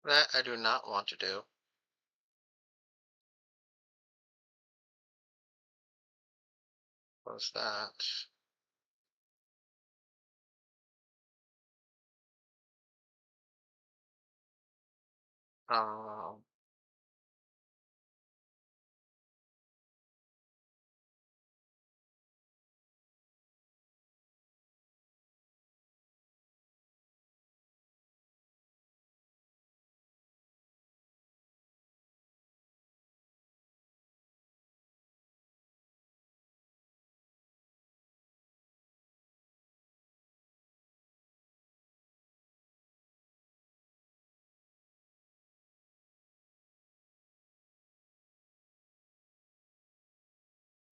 That I do not want to do. What's that? Um,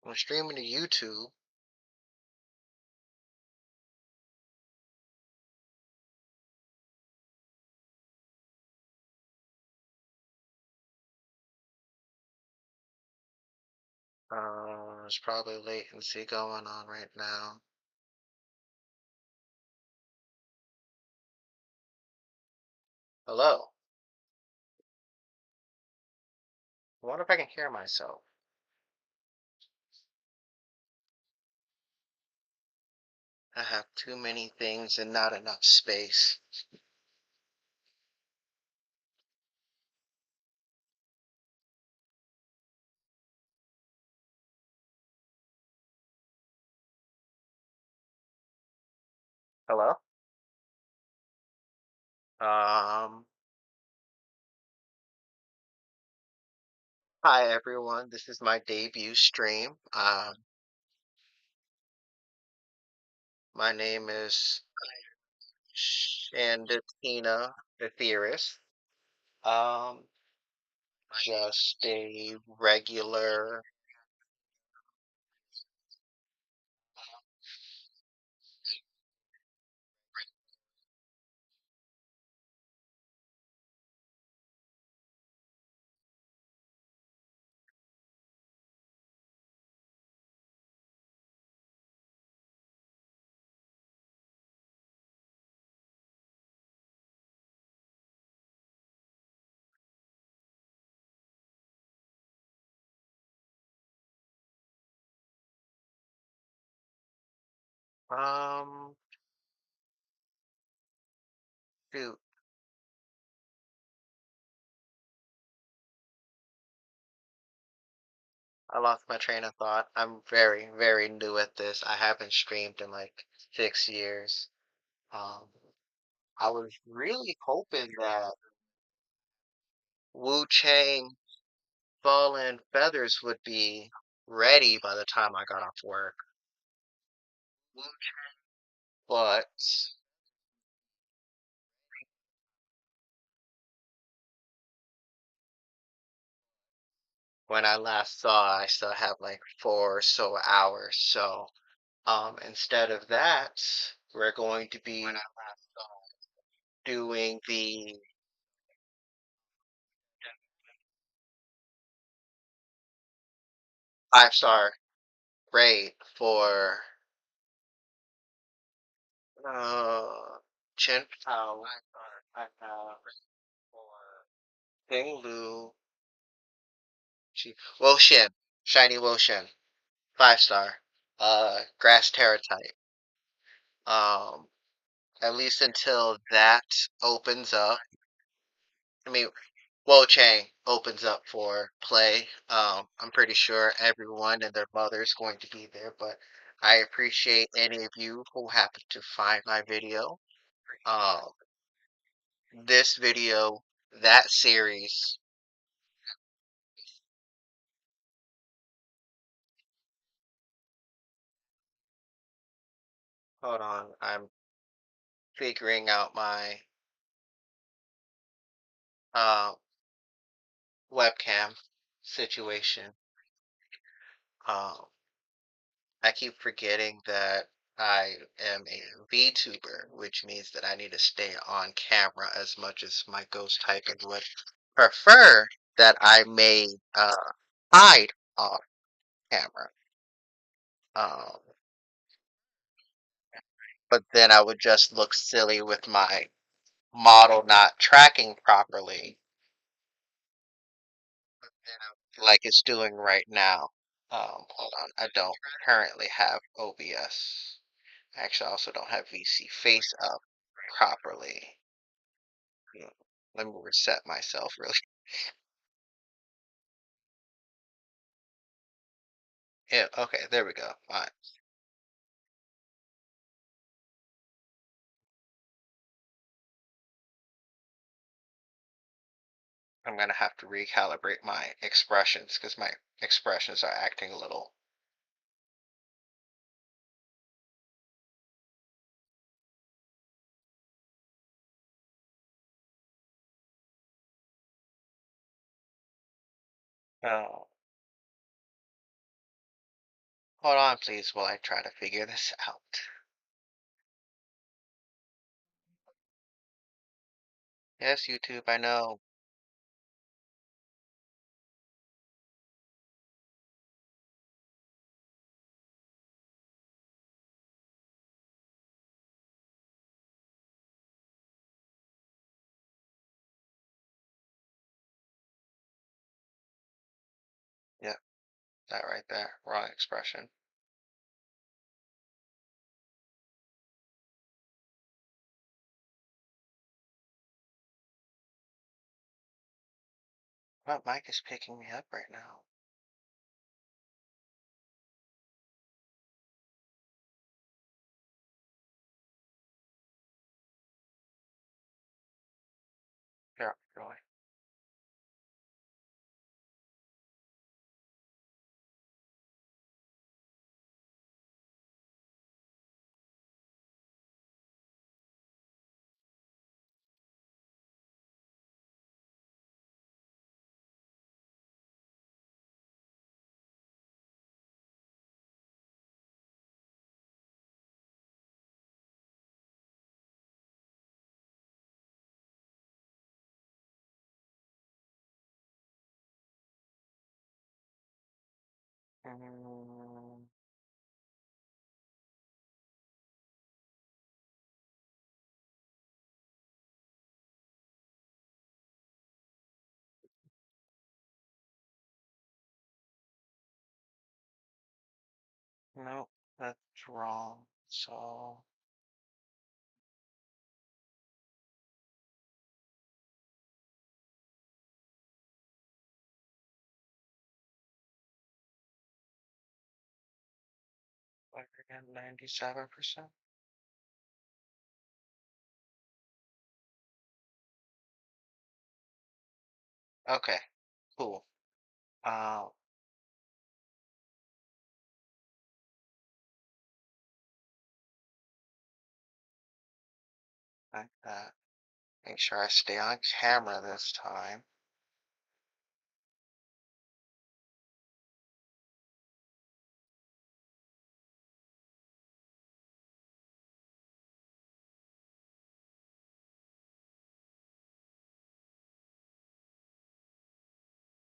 I'm streaming to YouTube. There's probably latency going on right now. Hello. I wonder if I can hear myself. I have too many things and not enough space. Hello? Um, Hi everyone. This is my debut stream. My name is Chande the theorist. Um, just a regular. Um, Shoot, I lost my train of thought. I'm very, very new at this. I haven't streamed in like 6 years. Um, I was really hoping that Wu Chang Fallen Feathers would be ready by the time I got off work. But when I last saw, I still have like 4 or so hours. So, instead of that, we're going to be doing the 5-star raid for uh Chen Pao. I have for Ping Lu, Woshin, Shiny Woshin, 5-star. Grass Terratite. Um, at least until that opens up. I mean, Wo Chang opens up for play. I'm pretty sure everyone and their mother is going to be there, but I appreciate any of you who happen to find my video. Um, this video, that series. Hold on, I'm figuring out my uh webcam situation. Um, I keep forgetting that I am a VTuber, which means that I need to stay on camera as much as my ghost typing would prefer that I may hide off camera. Um, but then I would just look silly with my model not tracking properly like it's doing right now. Hold on, I don't currently have OBS. Actually, I also don't have VC face up properly. Hmm, let me reset myself really. Yeah, okay, there we go. All right. I'm gonna have to recalibrate my expressions because my expressions are acting a little. Oh, hold on, please, while I try to figure this out. Yes, YouTube, I know. Yep, that right there. Wrong expression. What mic is picking me up right now? Here, really. Mm, nope, that's wrong. So, like again, 97%. Okay, cool. Um, like that. Make sure I stay on camera this time.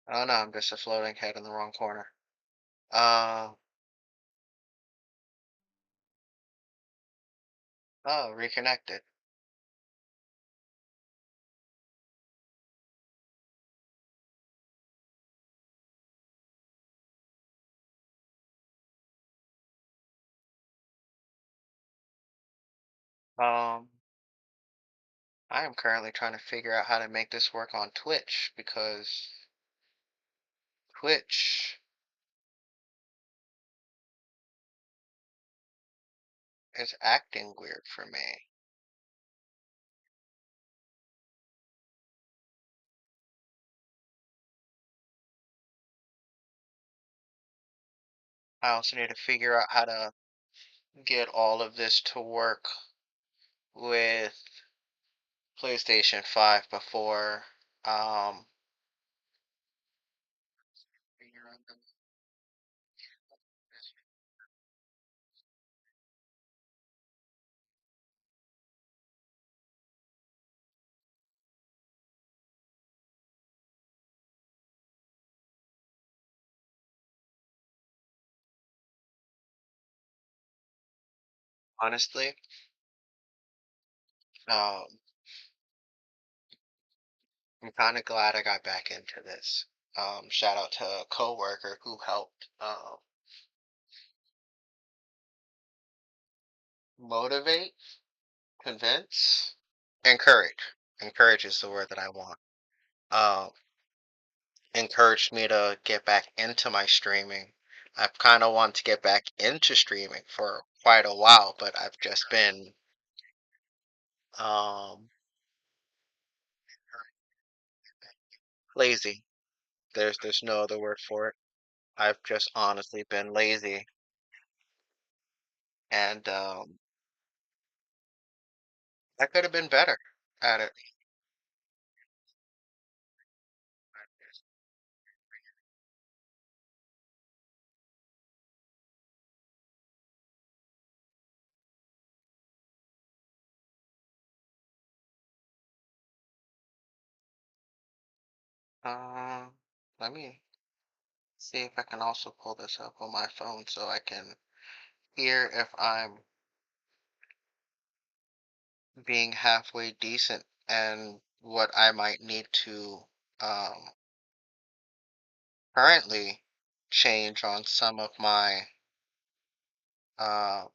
Oh no, I'm just a floating head in the wrong corner. Uh, oh, reconnected. Um, I am currently trying to figure out how to make this work on Twitch because Twitch is acting weird for me. I also need to figure out how to get all of this to work with PlayStation 5 before um honestly, um I'm kind of glad I got back into this. Shout out to a coworker who helped motivate, convince, encourage. Encourage is the word that I want. Um, Encouraged me to get back into my streaming. I've kind of wanted to get back into streaming for quite a while, but I've just been um lazy. There's no other word for it. I've just honestly been lazy, and I could have been better at it. Um, Let me see if I can also pull this up on my phone so I can hear if I'm being halfway decent and what I might need to currently change on some of uh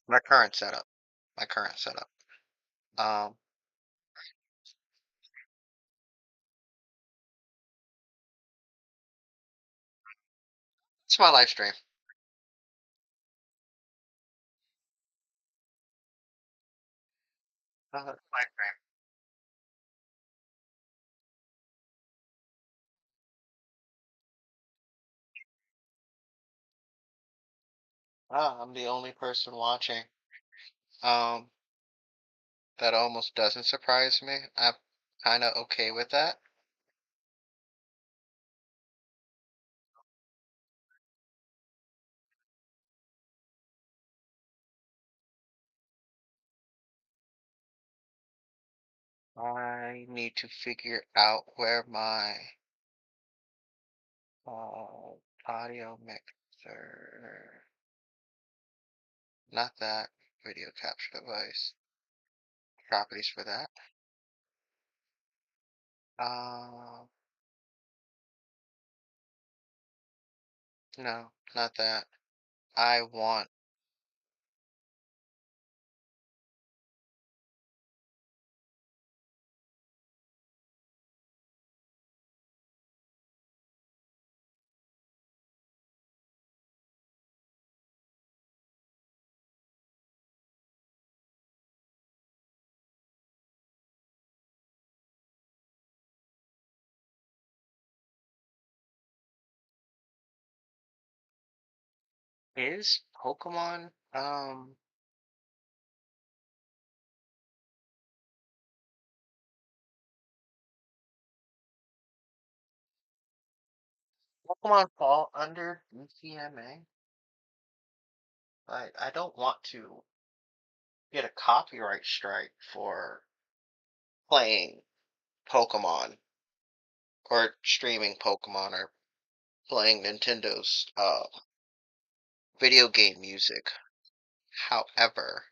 my current setup. My current setup. Um, it's my live stream. Live stream. I'm the only person watching. Um, that almost doesn't surprise me. I'm kind of okay with that. I need to figure out where my uh, audio mixer, not that, video capture device, properties for that. Uh, no, not that. I want is Pokemon Pokemon fall under DCMA? I don't want to get a copyright strike for playing Pokemon or streaming Pokemon or playing Nintendo's video game music. However,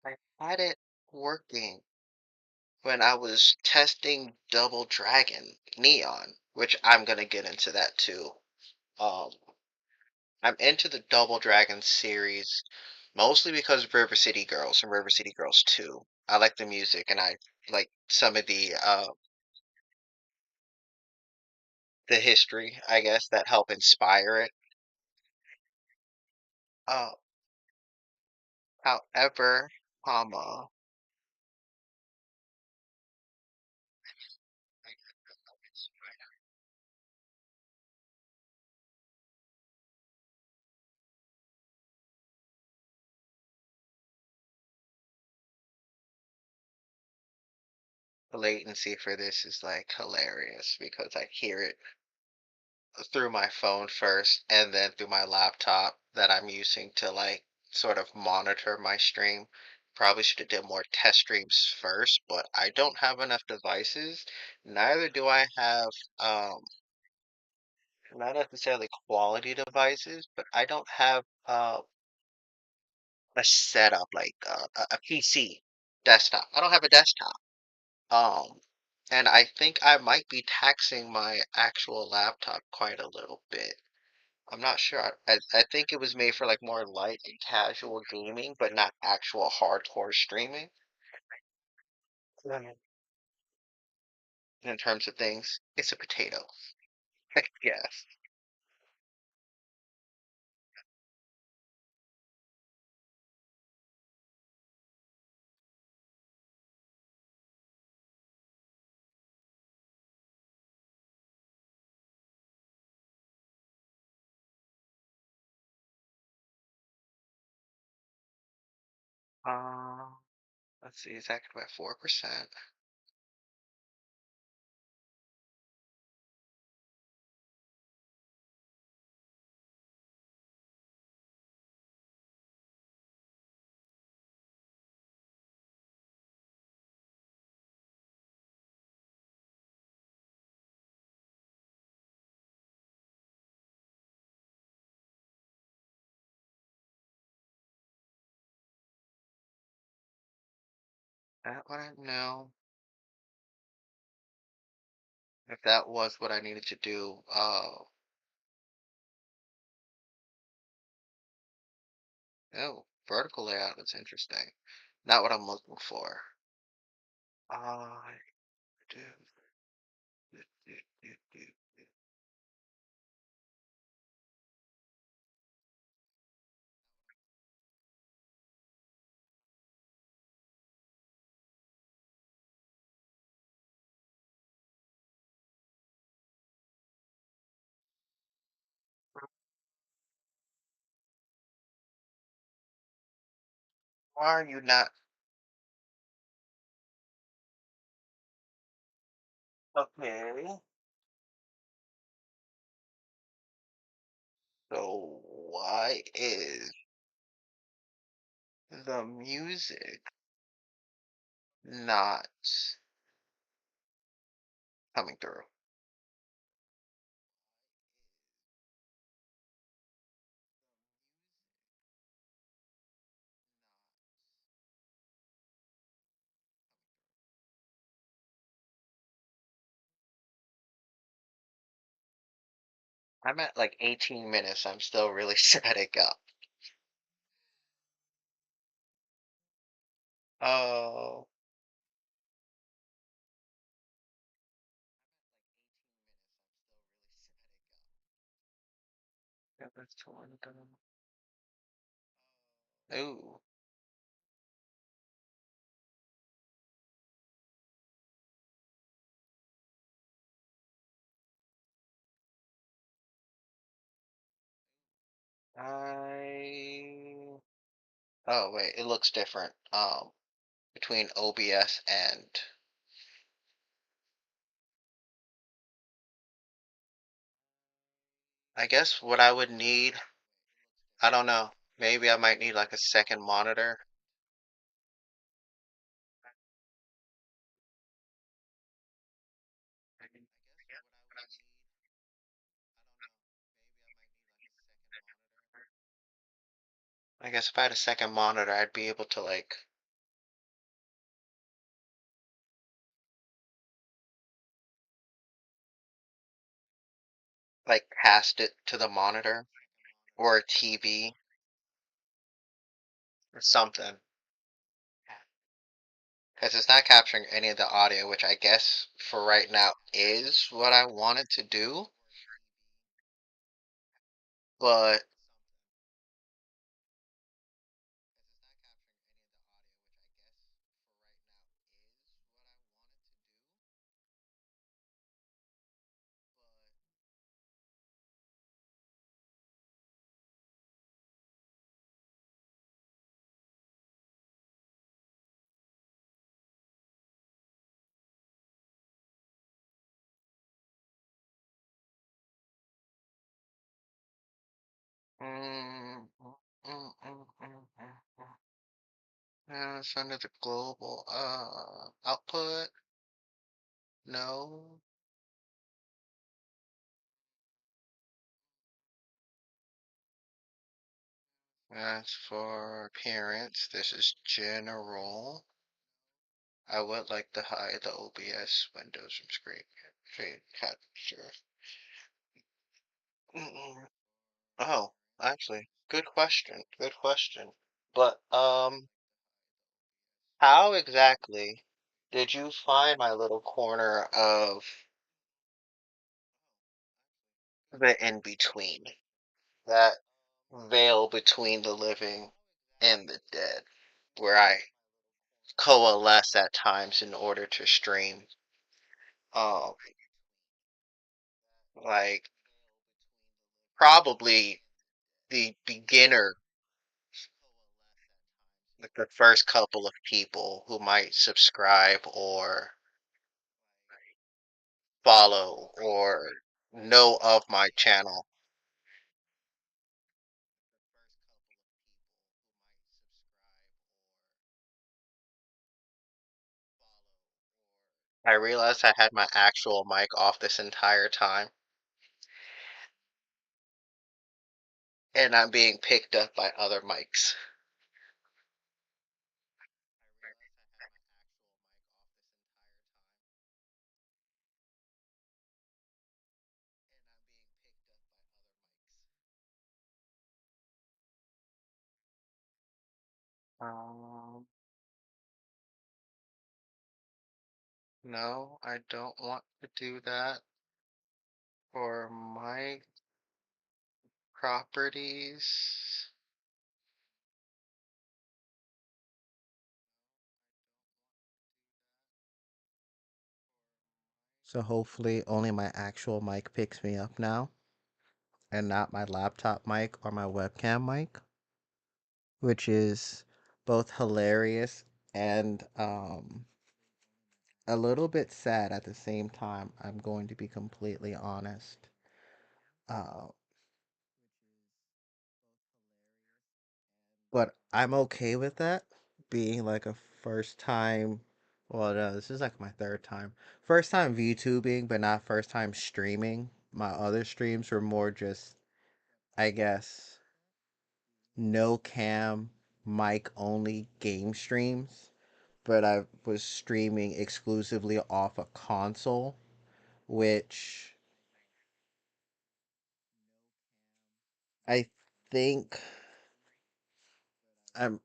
I had it working when I was testing Double Dragon Neon, which I'm gonna get into that too. Um, I'm into the Double Dragon series mostly because of River City Girls and River City Girls 2. I like the music and I like some of the history, I guess, that help inspire it. Uh, However, comma, the latency for this is like hilarious because I hear it through my phone first and then through my laptop that I'm using to like sort of monitor my stream. probably should have did more test streams first, but I don't have enough devices. Neither do I have not necessarily quality devices, but I don't have a setup like a PC desktop. I don't have a desktop. Um, and I think I might be taxing my actual laptop quite a little bit. I'm not sure. I think it was made for like more light and casual gaming, but not actual hardcore streaming. Mhm. In terms of things, it's a potato. Yes. Um, let's see, it's active at 4%. That what I know. If that was what I needed to do, oh, vertical layout is interesting. Not what I'm looking for. I do, do. Why are you not? Okay. So why is the music not coming through? I'm at like 18 minutes. I'm still really static up. Oh, yeah, that's torn down. Ooh, I. Oh wait, it looks different. Between OBS and I guess what I would need. I don't know. Maybe I might need like a second monitor. I guess if I had a second monitor, I'd be able to like cast it to the monitor or a TV or something. Because it's not capturing any of the audio, which I guess for right now is what I wanted to do. But mm, mm, mm, mm, mm, mm. It's under the global output. No. That's for appearance. This is general. I would like to hide the OBS windows from screen capture. Mm-mm. Oh, actually, good question. Good question. But how exactly did you find my little corner of the in between? That veil between the living and the dead, where I coalesce at times in order to stream. Um, like probably the beginner, like the first couple of people who might subscribe or follow or know of my channel. I realized I had my actual mic off this entire time, and I'm being picked up by other mics. Um, no, I don't want to do that for my properties. So hopefully only my actual mic picks me up now and not my laptop mic or my webcam mic, which is both hilarious and a little bit sad at the same time. I'm going to be completely honest. Uh, but I'm okay with that being like a first time. Well, no, this is like my third time. First time VTubing, but not first time streaming. My other streams were more just, I guess, no cam, mic only game streams. But I was streaming exclusively off a console, which I think I'm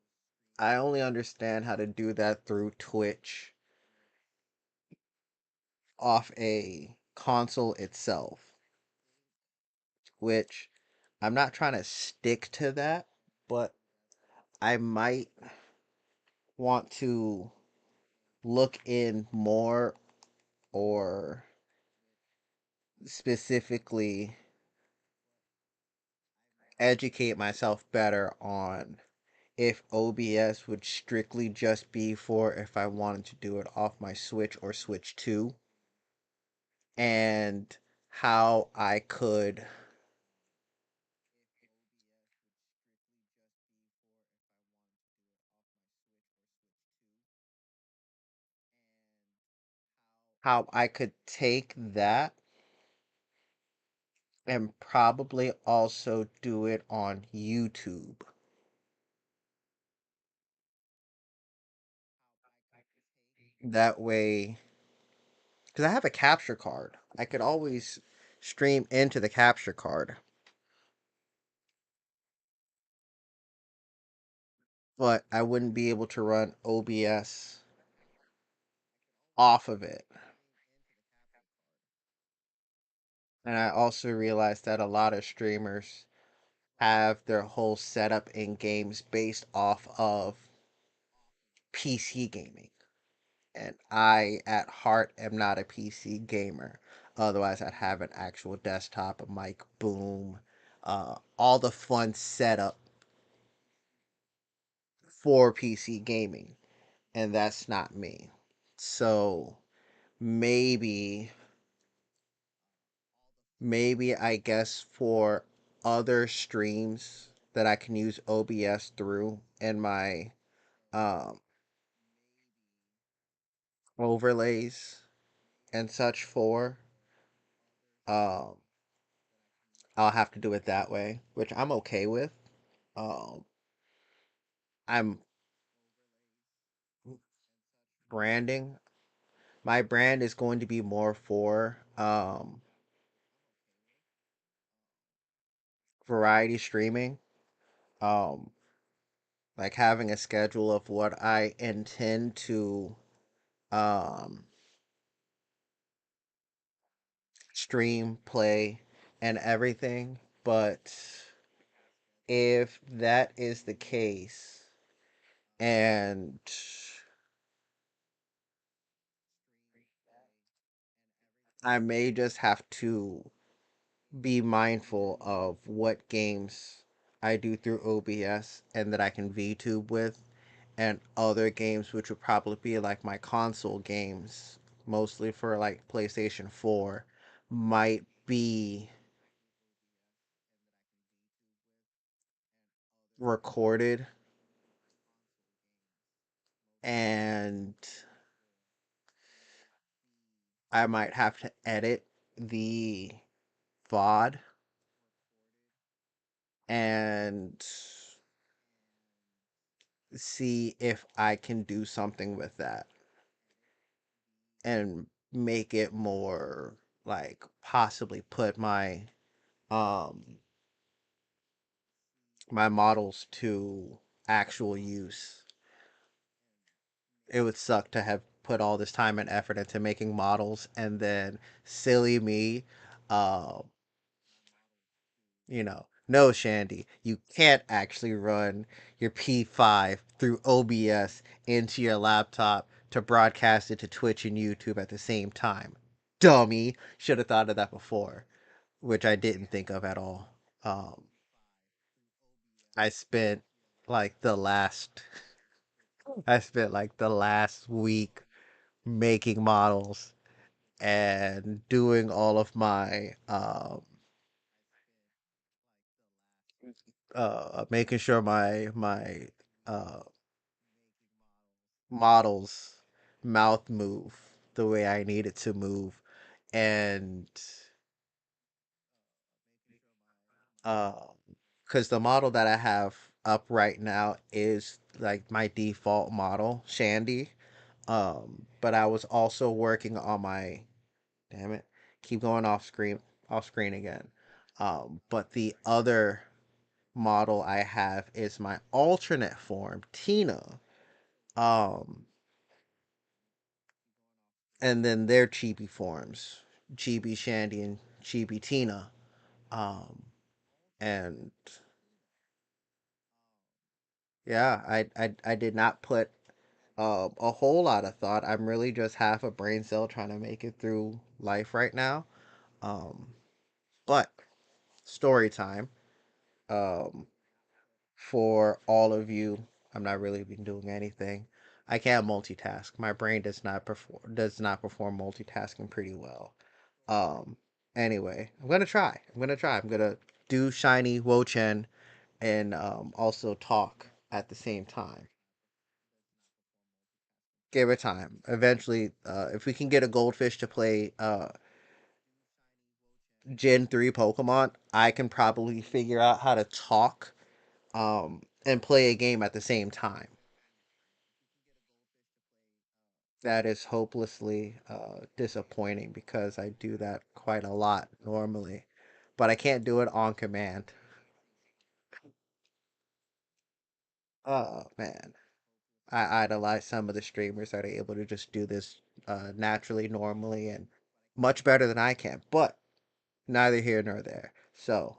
I only understand how to do that through Twitch off a console itself, which I'm not trying to stick to that, but I might want to look in more or specifically educate myself better on if OBS would strictly just be for if I wanted to do it off my Switch or Switch 2 and how I could take that and probably also do it on YouTube. That way, because I have a capture card, I could always stream into the capture card, but I wouldn't be able to run OBS off of it. And I also realized that a lot of streamers have their whole setup in games based off of PC gaming. And I, at heart, am not a PC gamer. Otherwise, I'd have an actual desktop, a mic, boom, all the fun setup for PC gaming. And that's not me. So maybe, I guess for other streams that I can use OBS through in my um, overlays and such for. Um, I'll have to do it that way, which I'm okay with. Um, I'm branding. My brand is going to be more for variety streaming. Um, like having a schedule of what I intend to um stream, play, and everything. But if that is the case, and I may just have to be mindful of what games I do through OBS and that I can VTube with, and other games which would probably be like my console games, mostly for like PlayStation 4, might be recorded and I might have to edit the VOD and see if I can do something with that and make it more like possibly put um my models to actual use. It would suck to have put all this time and effort into making models and then silly me uh no, Shandy, you can't actually run your P5 through OBS into your laptop to broadcast it to Twitch and YouTube at the same time. Dummy. Should have thought of that before, which I didn't think of at all. Um, I spent like the last I spent like the last week making models and doing all of my making sure my uh models mouth move the way I need it to move, and uh because the model that I have up right now is like my default model, Shandy. But I was also working on my, damn it, keep going off screen again. But the other model I have is my alternate form, Tina. Um, and then their chibi forms, Chibi Shandy and Chibi Tina. Um, and yeah, I did not put a whole lot of thought. I'm really just half a brain cell trying to make it through life right now. Um, but story time. Um, for all of you, I'm not really been doing anything. I can't multitask. My brain does not perform multitasking pretty well. Um, anyway, I'm gonna try. I'm gonna try. I'm gonna do shiny Wochen and also talk at the same time. Give it time. Eventually, if we can get a goldfish to play Gen 3 Pokemon, I can probably figure out how to talk and play a game at the same time. That is hopelessly disappointing because I do that quite a lot normally, but I can't do it on command. Oh man, I idolize some of the streamers that are able to just do this naturally, normally, and much better than I can. But neither here nor there. So,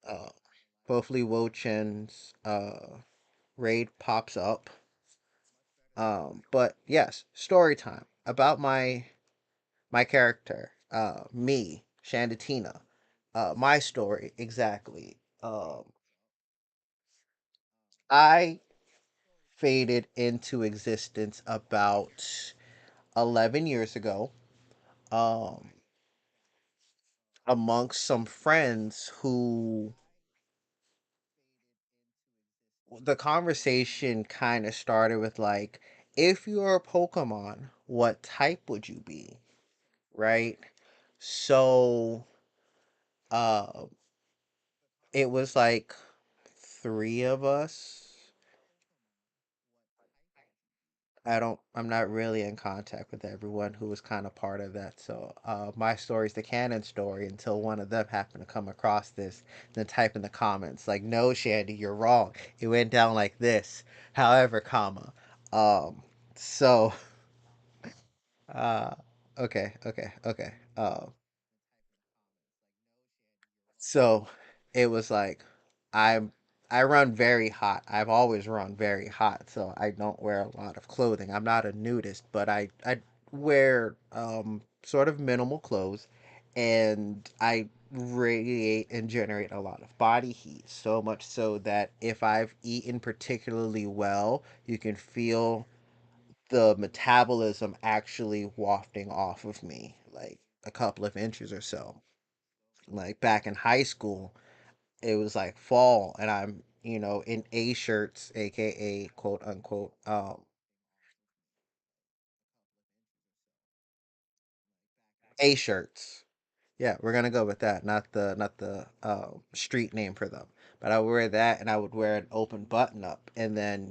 uh, hopefully, Wo-Chen's raid pops up. But yes, story time about my character, me, Shandatina. My story exactly. I faded into existence about 11 years ago. Um, amongst some friends who the conversation kind of started with like, if you're a Pokemon, what type would you be? Right? So, uh, it was like three of us. I'm not really in contact with everyone who was kind of part of that. So, my story's the canon story until one of them happened to come across this, then type in the comments like, "No, Shandy, you're wrong. It went down like this." However, comma. Um, so, uh, okay. So it was like I'm I run very hot. I've always run very hot, so I don't wear a lot of clothing. I'm not a nudist, but I wear sort of minimal clothes, and I radiate and generate a lot of body heat, so much so that if I've eaten particularly well, you can feel the metabolism actually wafting off of me like a couple of inches or so. Like back in high school, it was like fall and I'm, in A shirts, aka quote unquote, A shirts. Yeah, we're gonna go with that, not the street name for them. But I would wear that and I would wear an open button up and then,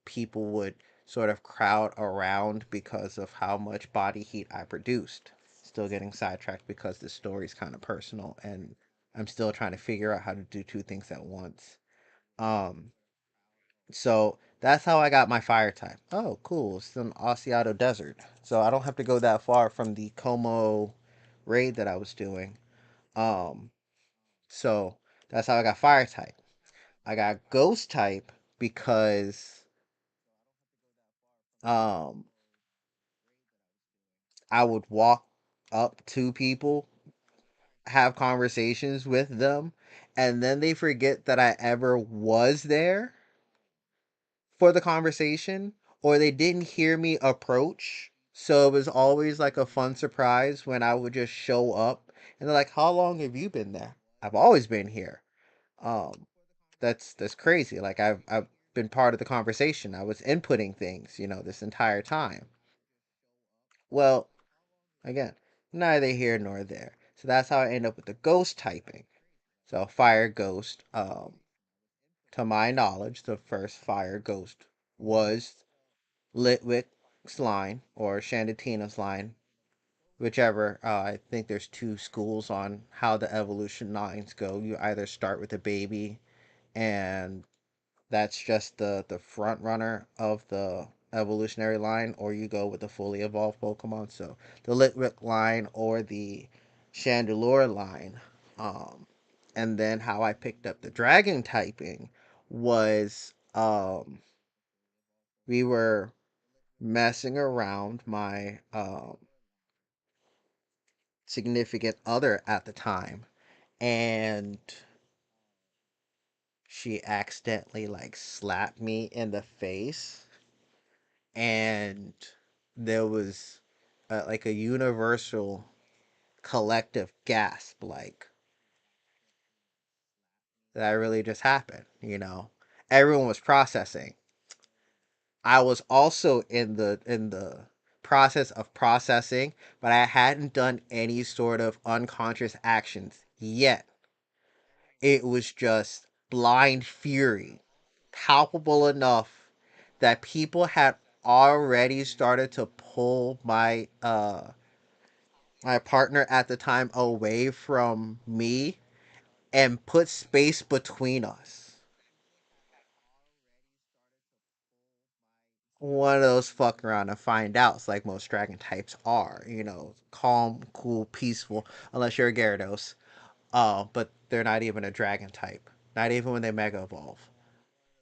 people would sort of crowd around because of how much body heat I produced. Still getting sidetracked because this story's kind of personal and I'm still trying to figure out how to do two things at once. Um So that's how I got my fire type. Oh, cool. It's an Asiato Desert. So I don't have to go that far from the Como raid that I was doing. Um, so that's how I got fire type. I got ghost type because um I would walk up to people, have conversations with them, and then they forget that I ever was there for the conversation or they didn't hear me approach. So it was always like a fun surprise when I would just show up and they're like, "How long have you been there?" "I've always been here." Um that's crazy. Like I've been part of the conversation. I was inputting things, this entire time. Well, again, neither here nor there. So that's how I end up with the ghost typing. So fire ghost, to my knowledge, the first fire ghost was Litwick's line or Shanditina's line, whichever. I think there's two schools on how the evolution lines go. You either start with a baby, and that's just the front runner of the evolutionary line, or you go with the fully evolved Pokemon. So the Litwick line or the Chandelure line. Um, and then how I picked up the dragon typing was we were messing around my significant other at the time and she accidentally like slapped me in the face and there was like a universal collective gasp like that really just happened. Everyone was processing. I was also in the process of processing, but I hadn't done any sort of unconscious actions yet. It was just blind fury, palpable enough that people had already started to pull my partner at the time away from me and put space between us. One of those fuck around and find outs like most dragon types are, calm, cool, peaceful, unless you're a Gyarados. But they're not even a dragon type. Not even when they mega evolve.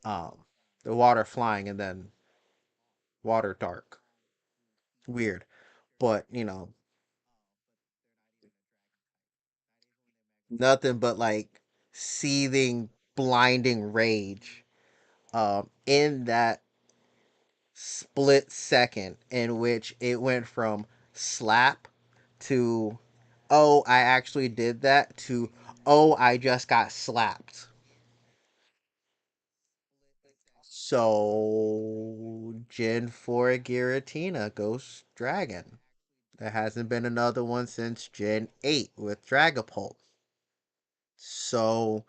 Um, the water flying and then water dark. Weird. But, nothing but like seething, blinding rage. In that split second in which it went from slap to, oh, I actually did that to, oh, I just got slapped. So Gen 4 Giratina, Ghost Dragon. There hasn't been another one since Gen 8 with Dragapult. So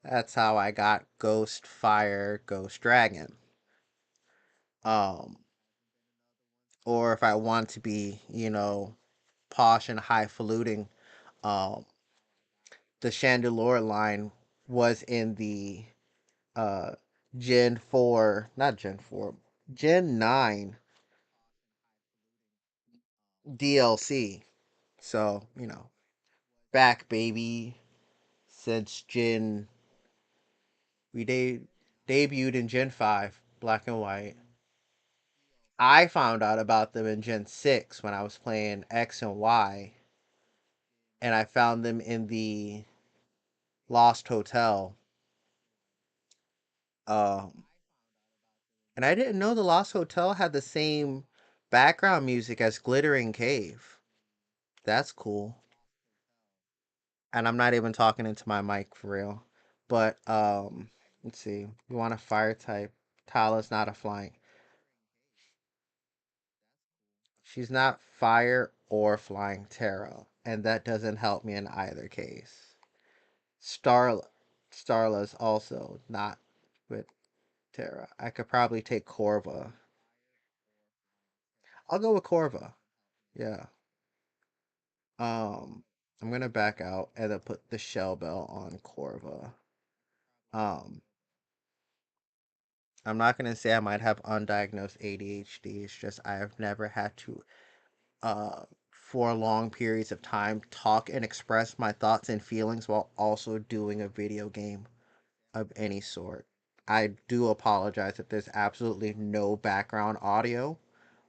that's how I got Ghost Fire Ghost Dragon. Um, or if I want to be, posh and highfalutin, um, the Chandelure line was in the uh Gen 4, not Gen 4, Gen 9 DLC. So, back baby since Gen we debuted in Gen 5, black and white. I found out about them in Gen 6 when I was playing X and Y, and I found them in the Lost Hotel. Um, and I didn't know the Lost Hotel had the same background music as Glittering Cave. That's cool. And I'm not even talking into my mic for real. But let's see. We want a fire type. Tala's not a flying. She's not fire or flying Terra, and that doesn't help me in either case. Starla, Starla's also not with Terra. I could probably take Corva. I'll go with Corva. Yeah. Um, I'm gonna back out and then put the Shell Bell on Corva. Um, I'm not gonna say I might have undiagnosed ADHD. It's just I have never had to, for long periods of time, talk and express my thoughts and feelings while also doing a video game of any sort. I do apologize if there's absolutely no background audio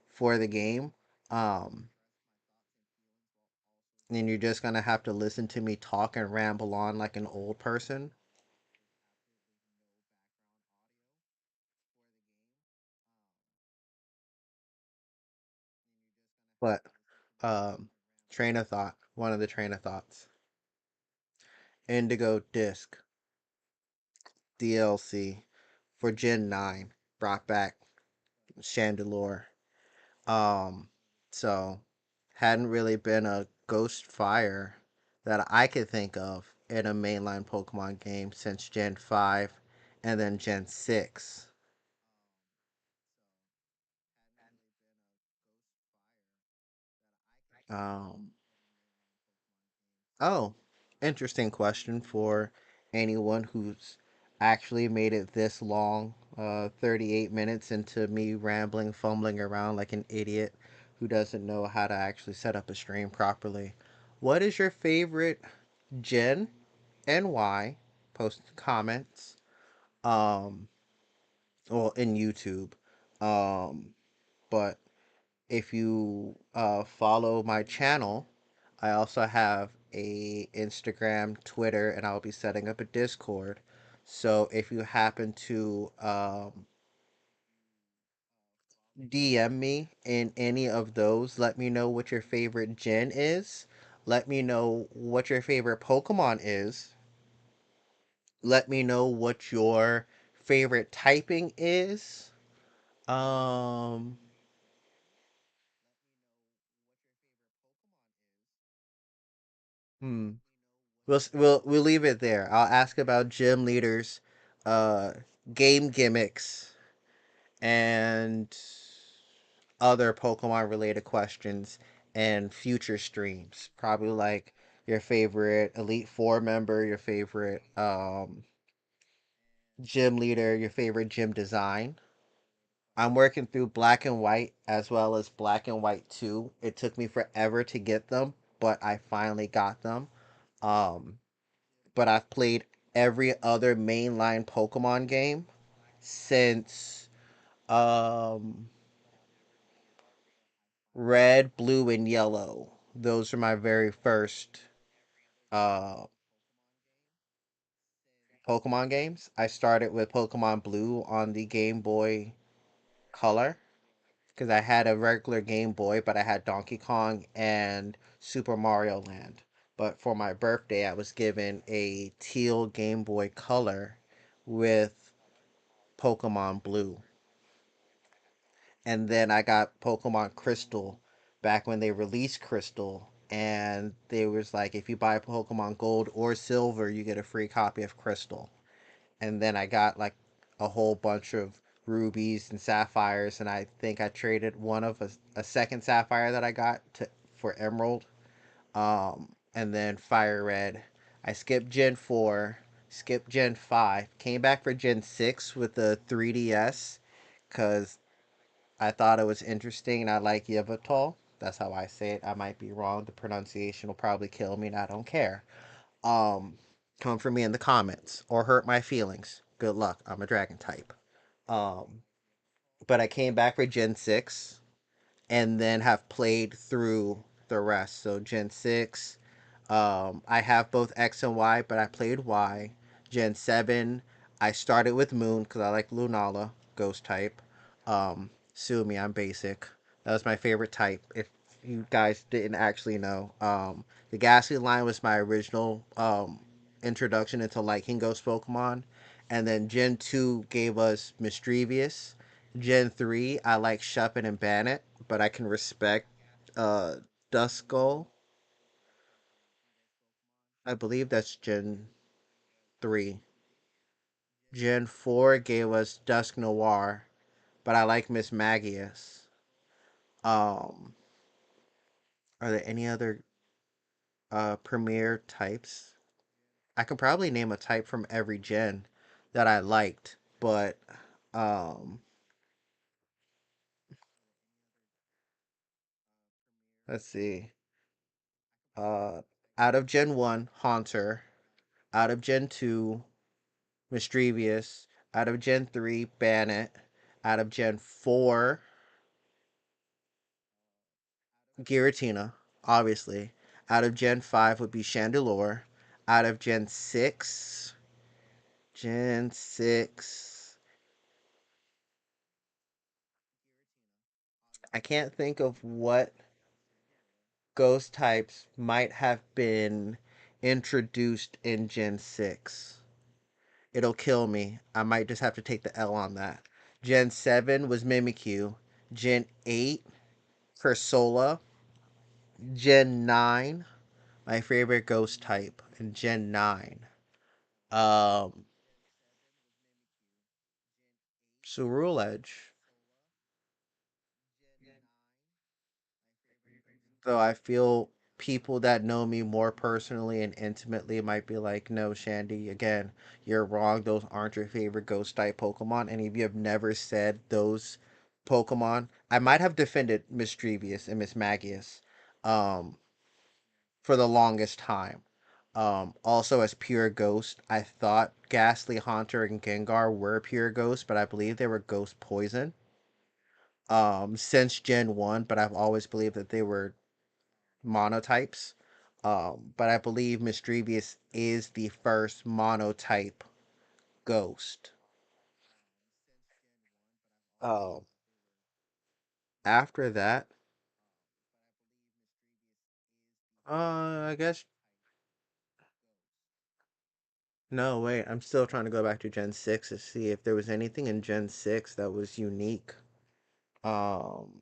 for the game. Um, and you're just gonna have to listen to me talk and ramble on like an old person. But um, train of thought, one of the train of thoughts. Indigo Disc DLC for Gen 9 brought back Chandelure. Um, so hadn't really been a Ghost Fire that I could think of in a mainline Pokemon game since Gen 5 and then Gen 6. Um, oh, interesting question for anyone who's actually made it this long, 38 minutes into me rambling, fumbling around like an idiot who doesn't know how to actually set up a stream properly. What is your favorite gen and why? Post comments. Um, well, in YouTube. Um, but if you follow my channel, I also have a Instagram, Twitter, and I'll be setting up a Discord. So if you happen to DM me in any of those, let me know what your favorite gen is. Let me know what your favorite Pokemon is. Let me know what your favorite typing is. Um, hmm. We'll leave it there. I'll ask about gym leaders, uh, game gimmicks, and other Pokemon related questions and future streams. Probably like your favorite Elite Four member, your favorite gym leader, your favorite gym design. I'm working through Black and White as well as Black and White 2. It took me forever to get them, but I finally got them. Um, but I've played every other mainline Pokemon game since um Red, Blue, and Yellow. Those are my very first uh Pokemon games. I started with Pokemon Blue on the Game Boy Color because I had a regular Game Boy, but I had Donkey Kong and Super Mario Land. But for my birthday, I was given a teal Game Boy Color with Pokemon Blue, and then I got Pokemon Crystal back when they released Crystal, and they was like, if you buy Pokemon Gold or Silver, you get a free copy of Crystal. And then I got like a whole bunch of rubies and sapphires, and I think I traded one of a second sapphire that I got to for Emerald. And then Fire Red. I skipped Gen 4, skipped Gen 5, came back for Gen 6 with the 3DS because I thought it was interesting and I like Yveltal. That's how I say it. I might be wrong. The pronunciation will probably kill me and I don't care. Um, Come for me in the comments or hurt my feelings. Good luck. I'm a dragon type. Um, but I came back for Gen 6 and then have played through the rest. So Gen 6, I have both X and Y, but I played Y. Gen 7, I started with Moon because I like Lunala, ghost type. Sue me, I'm basic. That was my favorite type. If you guys didn't actually know, the Ghastly line was my original introduction into liking ghost Pokemon. And then Gen 2 gave us Mischievous. Gen 3, I like Shuppet and Bannet, but I can respect uh, Duskull. I believe that's Gen 3. Gen 4 gave us Dusk Noir, but I like Miss Magius. Um, are there any other premier types? I could probably name a type from every gen that I liked, but um, let's see. Uh, Out of Gen 1, Haunter. Out of Gen 2, Mischievous. Out of Gen 3, Bannet. Out of Gen 4, Giratina, obviously. Out of Gen 5 would be Chandelure. Out of Gen 6, I can't think of what ghost types might have been introduced in Gen 6. It'll kill me. I might just have to take the L on that. Gen 7 was Mimikyu. Gen 8, Cursola. Gen 9, my favorite ghost type in Gen 9. Um, Edge. Though I feel people that know me more personally and intimately might be like, no, Shandy, again, you're wrong. Those aren't your favorite ghost type Pokemon. And if you have never said those Pokemon, I might have defended Mischievous and Miss Magius um, for the longest time. Also, as pure ghost, I thought Ghastly, Haunter, and Gengar were pure ghost, but I believe they were ghost poison since Gen 1, but I've always believed that they were monotypes. But I believe Mischievous is the first monotype ghost. Um, After that, I guess no. Wait, I'm still trying to go back to Gen 6 to see if there was anything in Gen 6 that was unique. Um,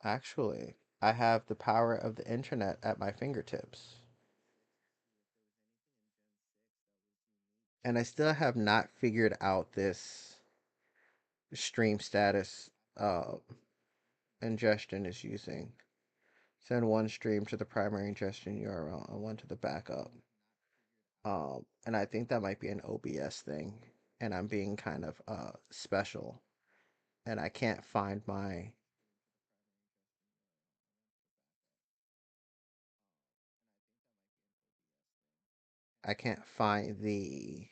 Actually, I have the power of the internet at my fingertips, and I still have not figured out this stream status ingestion is using. Send one stream to the primary ingestion URL and one to the backup. And I think that might be an OBS thing, and I'm being kind of special, and I can't find the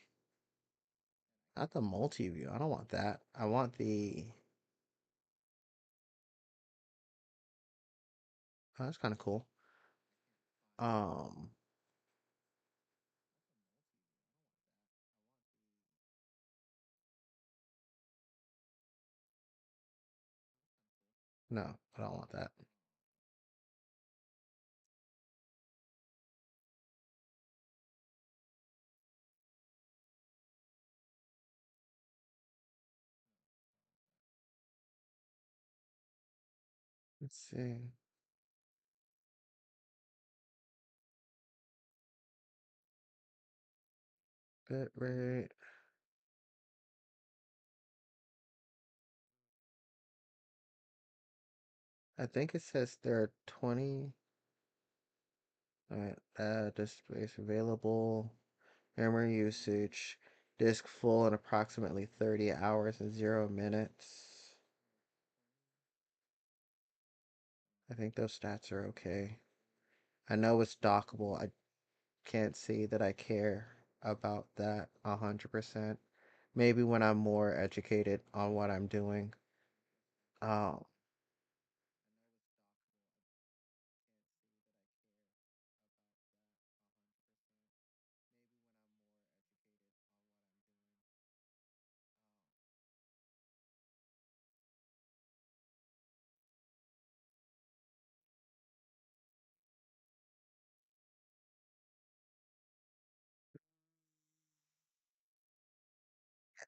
not the multi view. I don't want that. I want the oh, that's kind of cool. Um, no, I don't want that. Let's see. Bit rate. I think it says there are 20. Alright, disk space available. Memory usage. Disk full in approximately 30 hours and 0 minutes. I think those stats are okay. I know it's dockable. I can't say that I care about that 100%. Maybe when I'm more educated on what I'm doing. Um,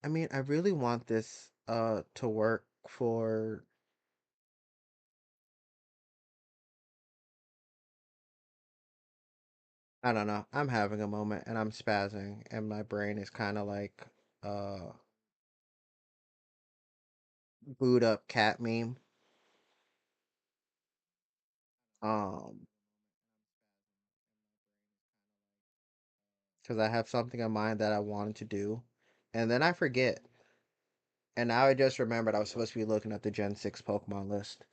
I mean, I really want this to work for I don't know. I'm having a moment and I'm spazzing and my brain is kind of like boot up cat meme. Um, because I have something in mind that I wanted to do, and then I forget. And now I just remembered I was supposed to be looking at the Gen 6 Pokemon list.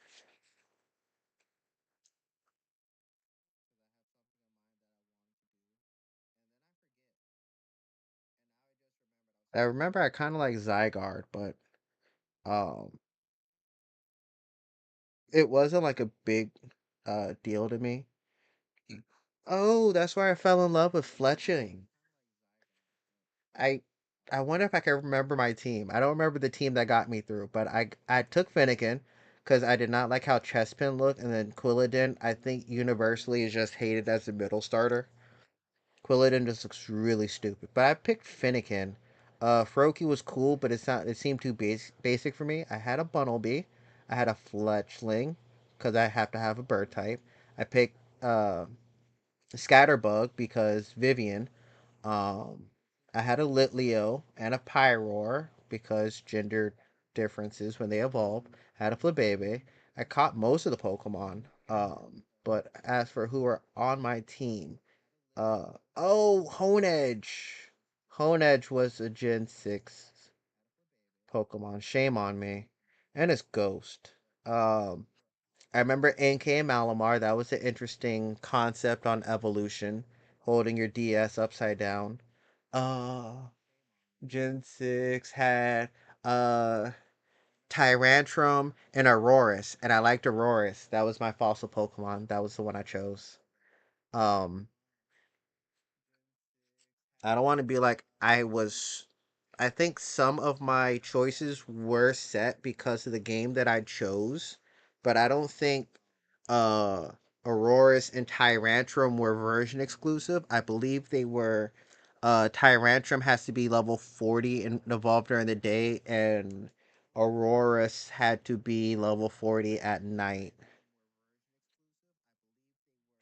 I remember I kind of like Zygarde, but um, it wasn't like a big deal to me. Oh, that's why I fell in love with fletching. I I wonder if I can remember my team. I don't remember the team that got me through, but I took Finnegan because I did not like how Chespin looked, and then Quilladin I think universally is just hated as a middle starter. Quilladin just looks really stupid. But I picked Finnegan. Froakie was cool, but it's not. It seemed too basic for me. I had a Bunnelby. I had a Fletchling because I have to have a bird type. I picked Scatterbug because Vivian. Um, I had a Litleo and a Pyroar because gender differences when they evolve. I had a Flabebe. I caught most of the Pokemon. But as for who are on my team, Honedge. Honedge was a Gen 6 Pokemon. Shame on me. And it's Ghost. Um, I remember NK and Malamar. That was an interesting concept on evolution, holding your DS upside down. Uh, Gen 6 had uh Tyrantrum and Aurorus, and I liked Aurorus. That was my fossil Pokemon. That was the one I chose. Um, I don't want to be like I was. I think some of my choices were set because of the game that I chose, but I don't think uh Aurorus and Tyrantrum were version exclusive. I believe they were Tyrantrum has to be level 40 and evolved during the day, and Aurorus had to be level 40 at night.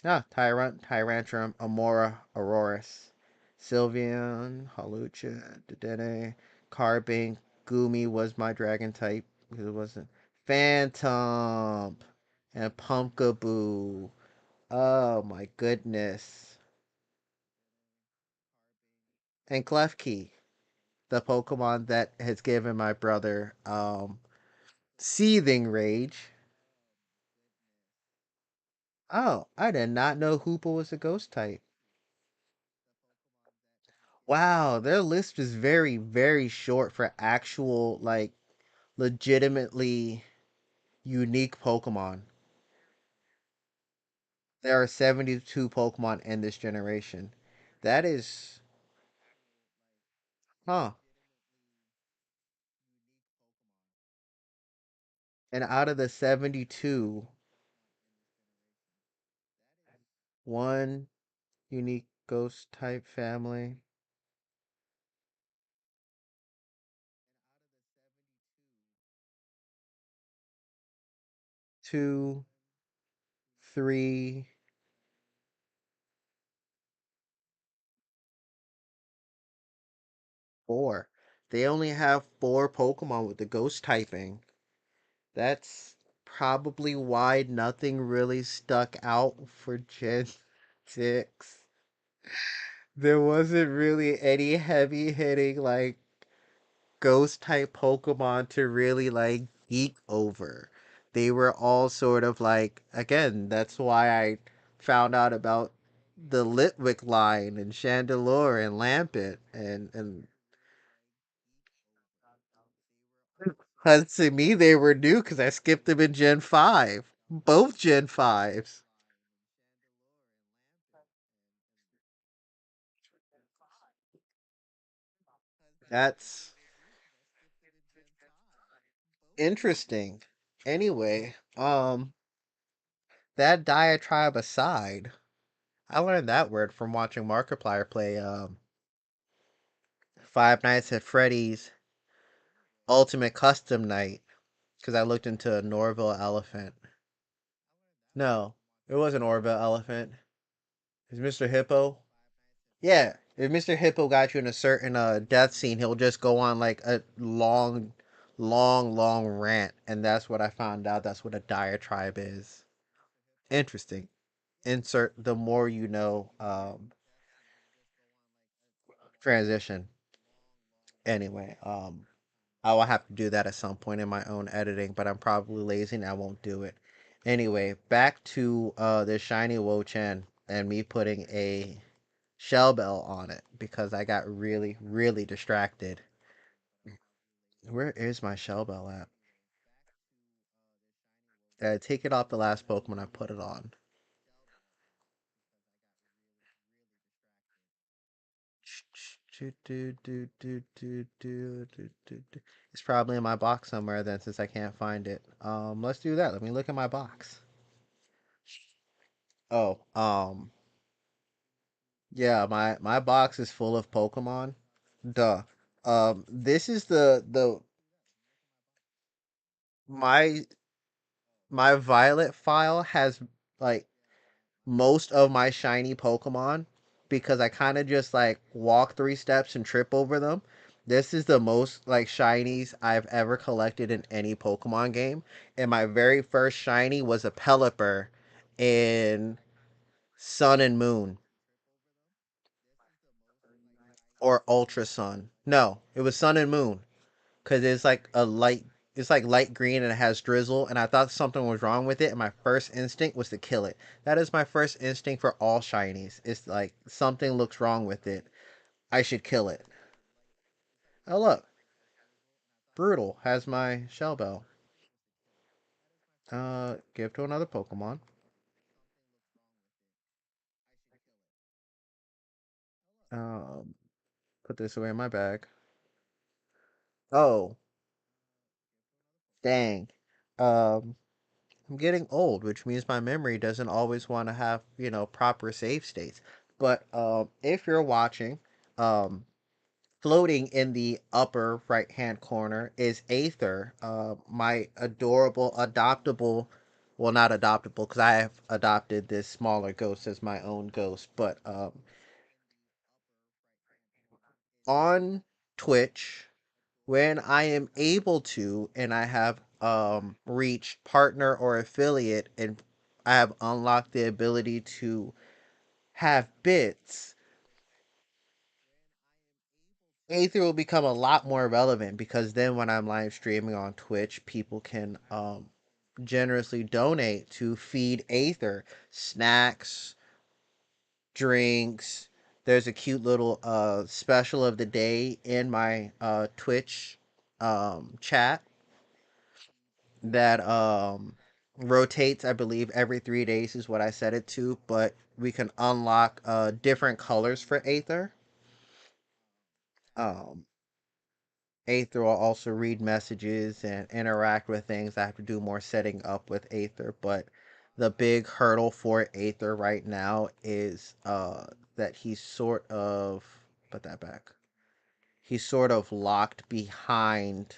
Ah, Tyrantrum, Amora, Aurorus, Sylveon, Hawlucha, Dedenne, Carbink, Gumi was my dragon type because it wasn't Phantom and Pumpkaboo. Oh my goodness. And Klefki, the Pokemon that has given my brother seething rage. Oh, I did not know Hoopa was a ghost type. Wow, their list is very, very short for actual, like, legitimately unique Pokemon. There are 72 Pokemon in this generation. That is, huh. And out of the 72, one unique ghost type family, two three, four. They only have four Pokemon with the ghost typing. That's probably why nothing really stuck out for Gen 6. There wasn't really any heavy hitting, like, ghost type Pokemon to really, like, geek over. They were all sort of like, again, that's why I found out about the Litwick line and Chandelure and Lampent and to me they were new because I skipped them in Gen 5. Both Gen 5s. That's interesting. Anyway, that diatribe aside, I learned that word from watching Markiplier play Five Nights at Freddy's Ultimate Custom Night because I looked into a Norville elephant. No, it wasn't Orville elephant. It's Mr. Hippo. Yeah, if Mr. Hippo got you in a certain death scene, he'll just go on like a long rant, and that's what I found out. That's what a diatribe is. Interesting. Insert the more you know transition. Anyway, I will have to do that at some point in my own editing, but I'm probably lazy and I won't do it. Anyway, back to the shiny Wo-Chen and me putting a shell bell on it because I got really distracted. Where is my shell bell at? Take it off the last Pokemon I put it on. It's probably in my box somewhere then since I can't find it. Let's do that. Let me look at my box. Oh, yeah, my box is full of Pokemon. Duh. This is the my my Violet file has like most of my shiny Pokemon because I kind of just like walk 3 steps and trip over them. This is the most like shinies I've ever collected in any Pokemon game. And my very first shiny was a Pelipper in Sun and Moon or Ultra Sun. No, it was Sun and Moon because it's like light green and it has drizzle and I thought something was wrong with it and my first instinct was to kill it. That is my first instinct for all shinies. It's like something looks wrong with it. I should kill it. Oh look, Brutal has my shell bell. Give to another Pokemon. Um, put this away in my bag. Oh, dang. Um, I'm getting old, which means my memory doesn't always want to have, proper save states. But if you're watching, um, floating in the upper right hand corner is Aether, my adorable, adoptable, well, not adoptable because I have adopted this smaller ghost as my own ghost, but on Twitch, when I am able to, and I have reached partner or affiliate, and I have unlocked the ability to have bits, Aether will become a lot more relevant because then when I'm live streaming on Twitch, people can generously donate to feed Aether snacks, drinks. There's a cute little special of the day in my Twitch chat that rotates, I believe, every 3 days is what I set it to, but we can unlock different colors for Aether. Um, Aether will also read messages and interact with things. I have to do more setting up with Aether, but the big hurdle for Aether right now is that he's sort of put that back. He's sort of locked behind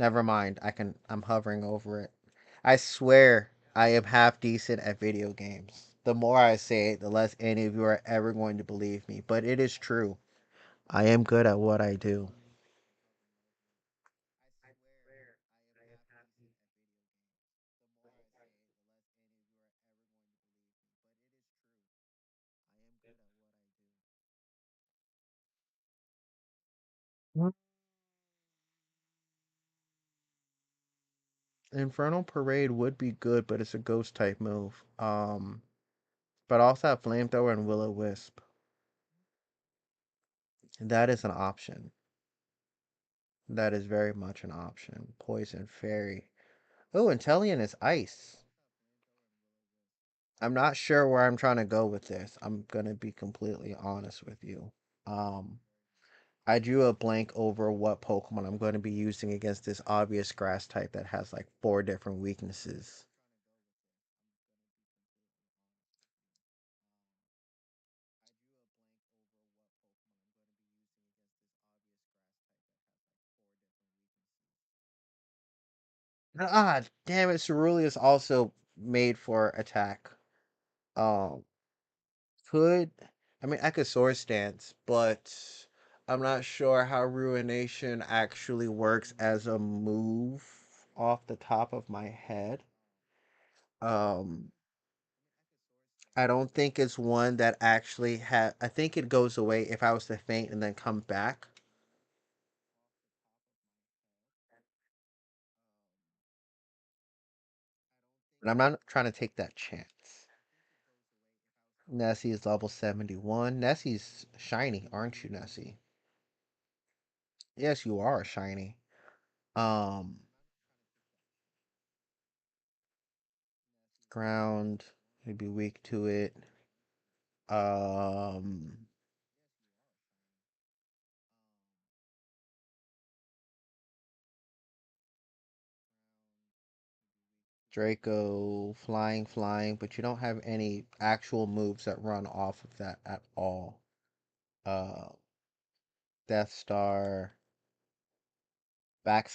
Never mind. I'm hovering over it. I swear I am half decent at video games. The more I say it, the less any of you are ever going to believe me. But it is true. I am good at what I do. Infernal Parade would be good, but it's a ghost type move. But also have Flamethrower and Will O Wisp. That is an option. That is very much an option. Poison Fairy. Oh, Intellion is ice. I'm not sure where I'm trying to go with this. I'm gonna be completely honest with you. Um, I drew a blank over what Pokemon I'm going to be using against this obvious grass type that has like four different weaknesses. Ah, damn it! Cerulean is also made for attack. Um, could I mean I could Sword Stance, but I'm not sure how Ruination actually works as a move off the top of my head. Um, I don't think it's one that actually had. I think it goes away if I was to faint and then come back. But I'm not trying to take that chance. Nessie is level 71. Nessie's shiny, aren't you, Nessie? Yes, you are shiny. Um, ground, would be weak to it. Um, Draco, flying, but you don't have any actual moves that run off of that at all. Uh, Death Star,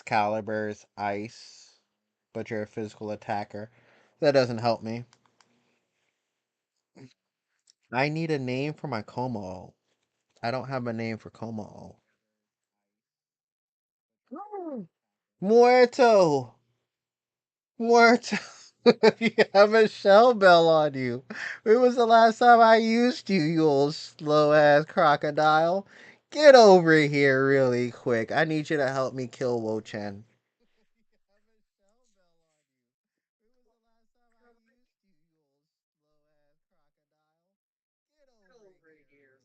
Caliber's ice, but you're a physical attacker. That doesn't help me. I need a name for my Como. I don't have a name for Como. Muerto! Muerto! You have a shell bell on you. When was the last time I used you, you old slow ass crocodile? Get over here really quick. I need you to help me kill Wo-Chen.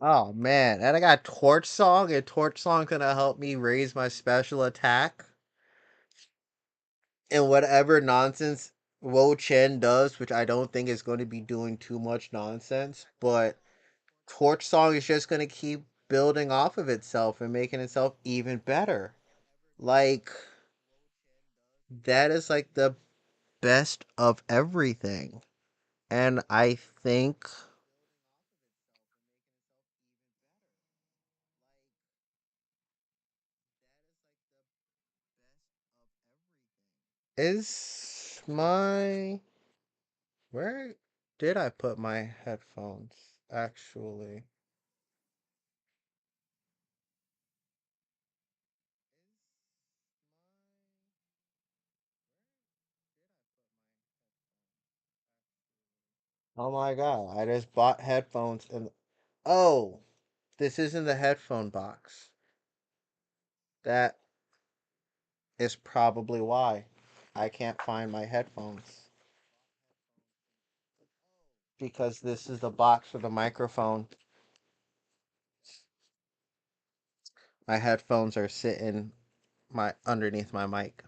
Oh man, and I got Torch Song, and Torch Song gonna help me raise my special attack. And whatever nonsense Wo Chen does, which I don't think is going to be doing too much nonsense, but Torch Song is just going to keep building off of itself and making itself even better. Like, that is like the best of everything. And I think is my. Where did I put my headphones? Actually. Oh my god, I just bought headphones and. Oh! This isn't the headphone box. That is probably why I can't find my headphones. Because this is the box for the microphone. My headphones are sitting my underneath my mic.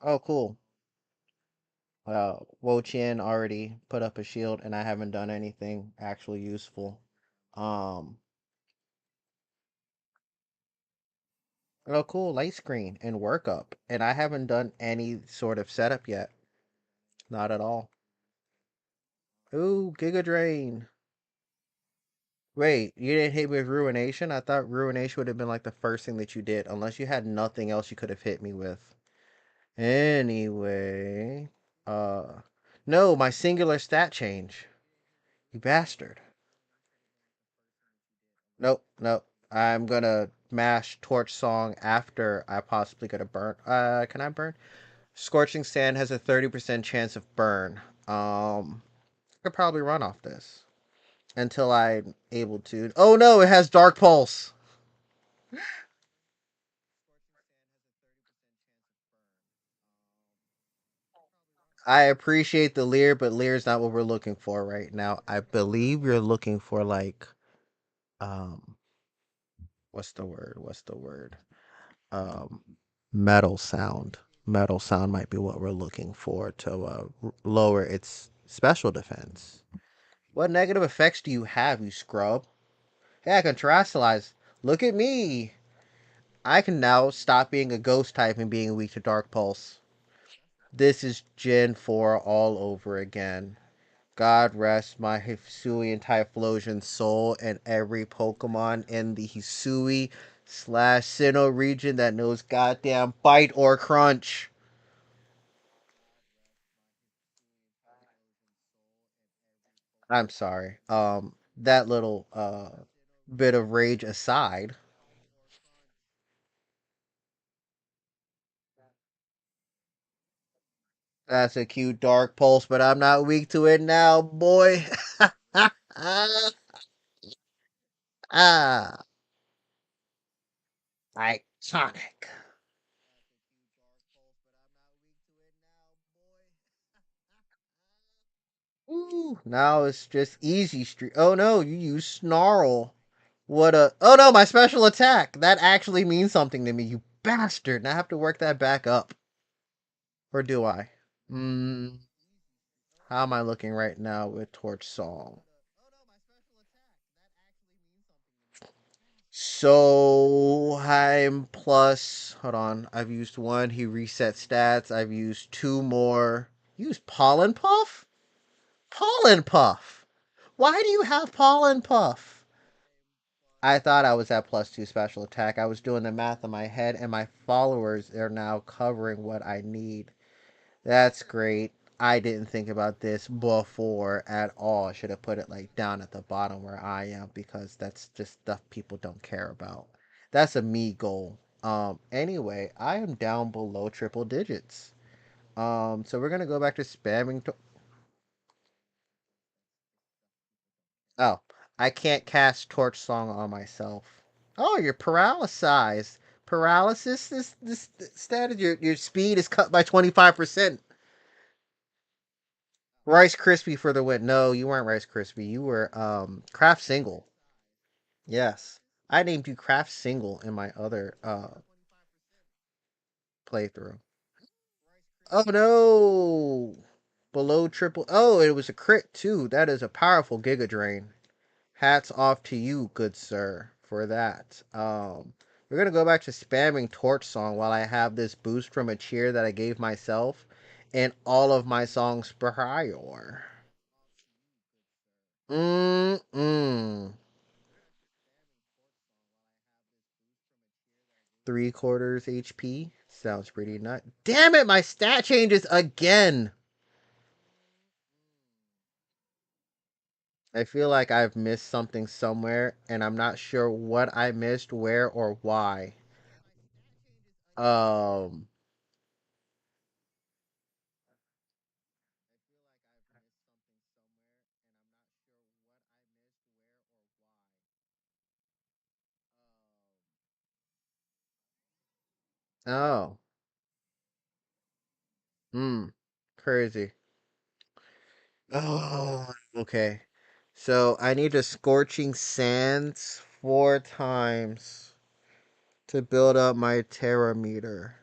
Oh, cool. Wo Chien already put up a shield, and I haven't done anything actually useful. Um, oh, cool, light screen and workup, and I haven't done any sort of setup yet. Not at all. Ooh, Giga Drain. Wait, you didn't hit me with ruination? I thought ruination would have been like the first thing that you did, unless you had nothing else you could have hit me with. Anyway, uh, no, my singular stat change. You bastard. Nope, nope. I'm gonna mash torch song after I possibly get a burn. Can I burn? Scorching sand has a 30% chance of burn. I could probably run off this until I'm able to. Oh no, it has dark pulse. I appreciate the Lear, but Lear's not what we're looking for right now. I believe you're looking for like um what's the word? What's the word? Um metal sound. Metal sound might be what we're looking for to lower its special defense. What negative effects do you have, you scrub? Hey, I can terrestrialize. Look at me. I can now stop being a ghost type and being weak to Dark Pulse. This is Gen 4 all over again. God rest my Hisuian Typhlosion soul and every Pokemon in the Hisui slash Sinnoh region that knows goddamn bite or crunch. I'm sorry. That little bit of rage aside, that's a cute dark pulse, but I'm not weak to it now, boy. ah, iconic. Ooh, now it's just easy street. Oh no, you use snarl. What a. Oh no, my special attack. That actually means something to me, you bastard. Now I have to work that back up. Or do I? Hmm. How am I looking right now with Torch Song? So I'm plus. Hold on. I've used one. He reset stats. I've used two more. Use Pollen Puff? Pollen Puff. Why do you have Pollen Puff? I thought I was at plus two special attack. I was doing the math in my head, and my followers are now covering what I need. That's great. I didn't think about this before at all. I should have put it like down at the bottom where I am because that's just stuff people don't care about. That's a me goal. Anyway, I am down below triple digits. So we're gonna go back to spamming. Oh, I can't cast Torch Song on myself. Oh, you're paralyzed. Paralysis. This status. Your speed is cut by 25%. Rice Krispie for the win. No, you weren't Rice Krispie. You were Craft Single. Yes. I named you Craft Single in my other playthrough. Oh no. Below triple. Oh, it was a crit too. That is a powerful Giga Drain. Hats off to you, good sir, for that. We're gonna go back to spamming Torch Song while I have this boost from a cheer that I gave myself and all of my songs prior. Mm-mm. Three quarters HP. Sounds pretty nut. Damn it, my stat changes again. I feel like I've missed something somewhere, and I'm not sure what I missed, where, or why. Um. Oh. Hmm. Crazy. Oh. Okay. So I need a scorching sands 4 times to build up my terra meter.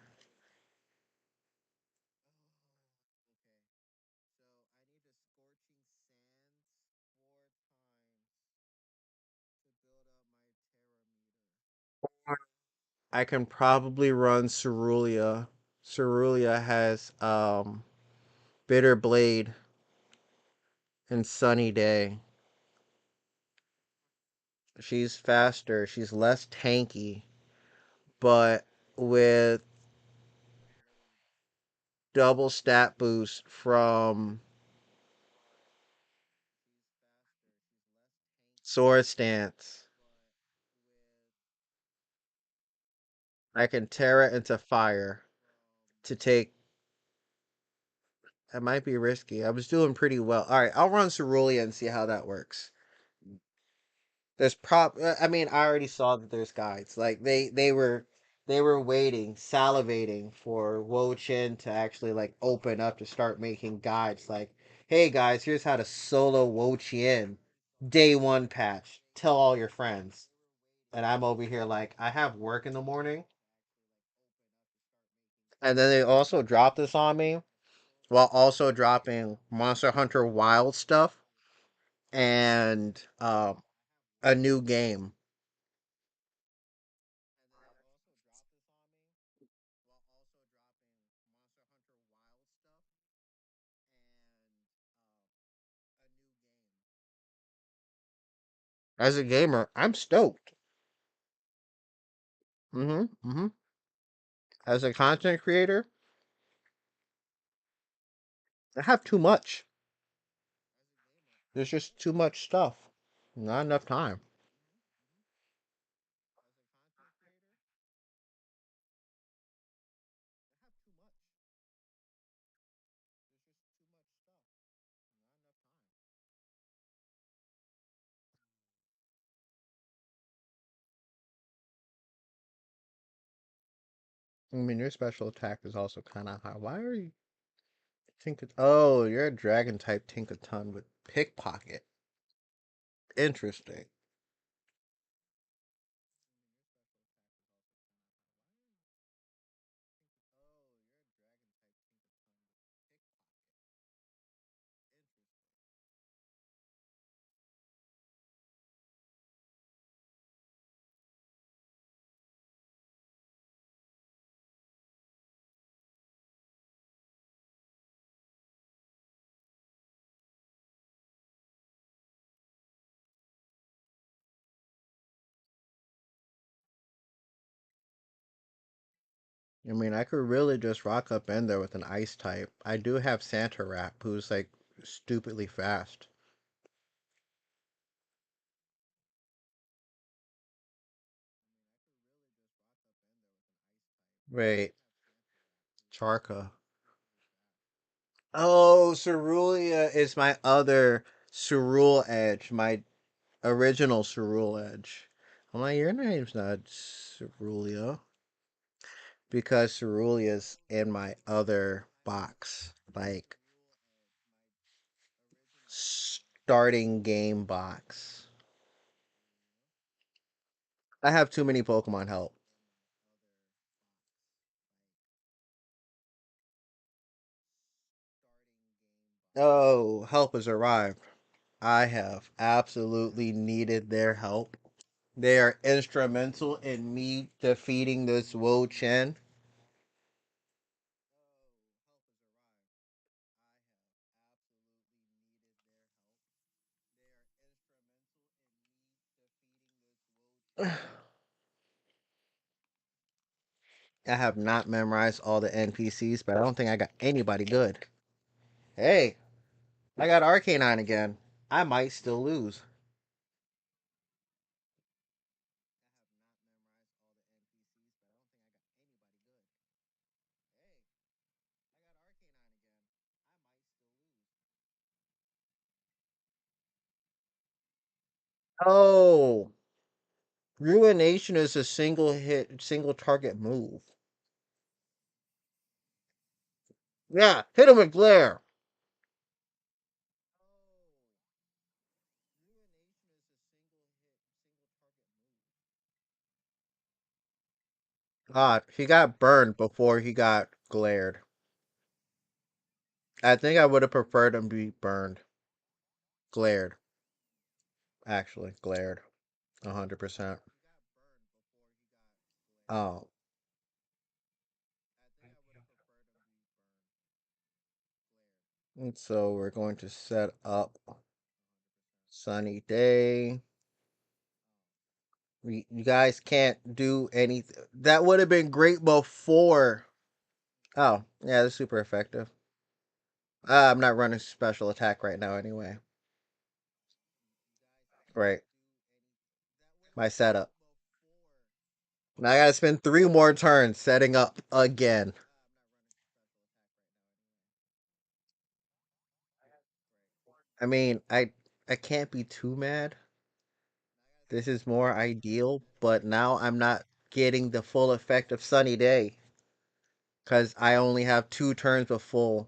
I can probably run Cerulean. Cerulean has Bitter Blade and Sunny Day. She's faster. She's less tanky, but with double stat boost from sword stance, I can tear it into fire to take. That might be risky. I was doing pretty well. All right, I'll run Cerulean and see how that works. There's prop. I mean, I already saw that there's guides. Like they were waiting, salivating for Wo Chin to actually like open up to start making guides. Like, hey guys, here's how to solo Wo Chien. Day one patch. Tell all your friends. And I'm over here like I have work in the morning. And then they also dropped this on me while also dropping Monster Hunter Wild stuff and a new game. As a gamer, I'm stoked. Mm-hmm. As a content creator, I have too much. There's just too much stuff. Not enough time. I mean, your special attack is also kind of high. Why are you Tinka? Oh, you're a dragon type Tinkaton with pickpocket. Interesting. I mean, I could really just rock up in there with an ice type. I do have Santa Rap, who's like stupidly fast. Wait, Charka. Oh, Cerulia is my other Cerule Edge, my original Cerule Edge. I'm like, your name's not Cerulia because Cerulea's in my other box, like starting game box. I have too many Pokemon help. Oh, help has arrived. I have absolutely needed their help. They are instrumental in me defeating this Wo Chen. I have not memorized all the NPCs, but I don't think I got anybody good. Hey, I got Arcanine again. I might still lose. Oh, Ruination is a single hit, single target move. Yeah, hit him with Glare. Ah, he got burned before he got glared. I think I would have preferred him be burned. Glared, actually, glared. 100%. Oh, and so we're going to set up sunny day. You guys can't do anything. That would have been great before. Oh, yeah, that's super effective. I'm not running special attack right now anyway. Right. My setup. Now I gotta spend 3 more turns setting up again. I mean, I can't be too mad. This is more ideal, but now I'm not getting the full effect of Sunny Day because I only have 2 turns of full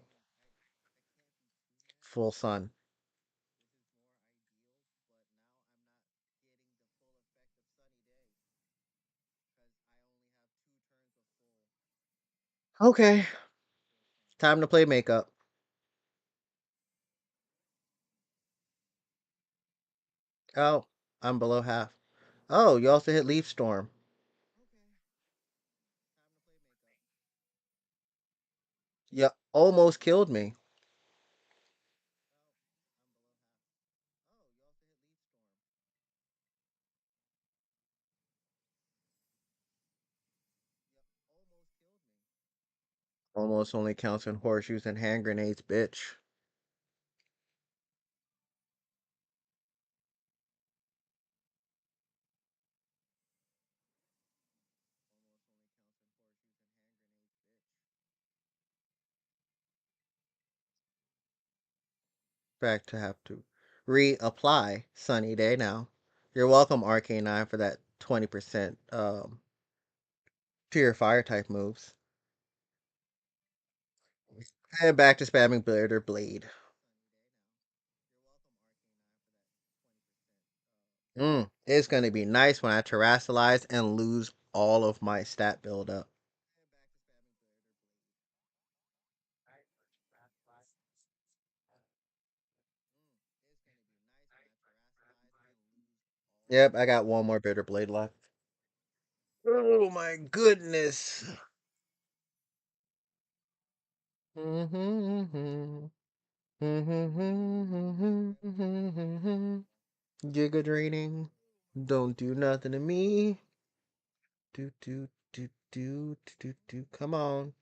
sun. Okay, time to play makeup. Oh, I'm below half. Oh, you also hit Leaf Storm. You almost killed me. Almost only counts in horseshoes and hand grenades, bitch. Back to have to reapply Sunny Day now. You're welcome, Arcane 9, for that 20% to your fire type moves. And back to spamming Blade or Blade. It's gonna be nice when I terrasilize and lose all of my stat buildup. Yep, I got one more Bitter Blade left. Oh my goodness. Giga draining. Don't do nothing to me. Do do do do do do. Come on.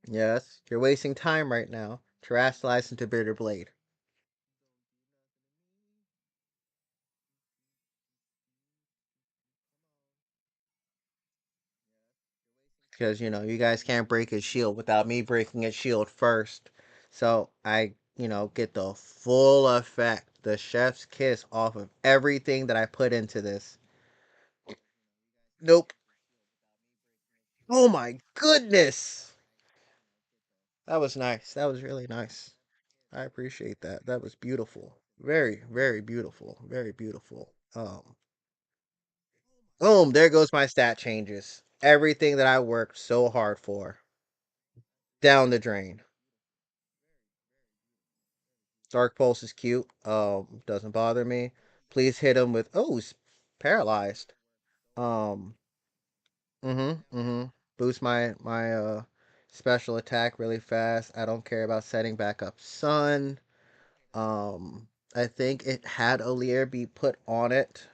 Yes, you're wasting time right now. Terrasilize into Bitter Blade. Because you guys can't break his shield without me breaking his shield first. So I get the full effect, the chef's kiss off of everything that I put into this. Nope. Oh my goodness. That was nice. That was really nice. I appreciate that. That was beautiful. Very, very beautiful. Very beautiful. Boom, there goes my stat changes. Everything that I worked so hard for. Down the drain. Dark Pulse is cute. Doesn't bother me. Please hit him with he's paralyzed. Um, Boost my special attack really fast. I don't care about setting back up Sun. I think it had a Leer be put on it.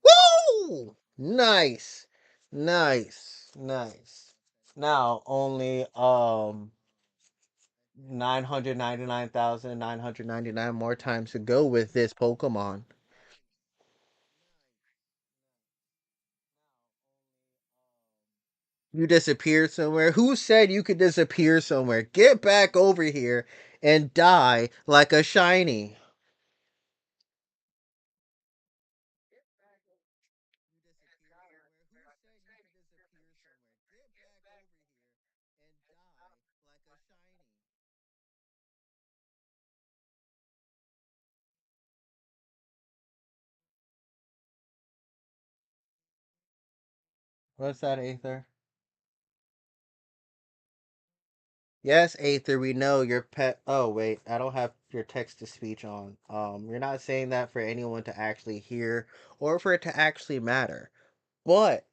Woo! Nice. Nice. Nice. Now only 999,999 more times to go with this Pokemon. You disappeared somewhere? Who said you could disappear somewhere? Get back over here and die like a shiny. What's that, Aether? Yes, Aether, we know your pet. Oh, wait, I don't have your text to speech on. You're not saying that for anyone to actually hear or for it to actually matter. But,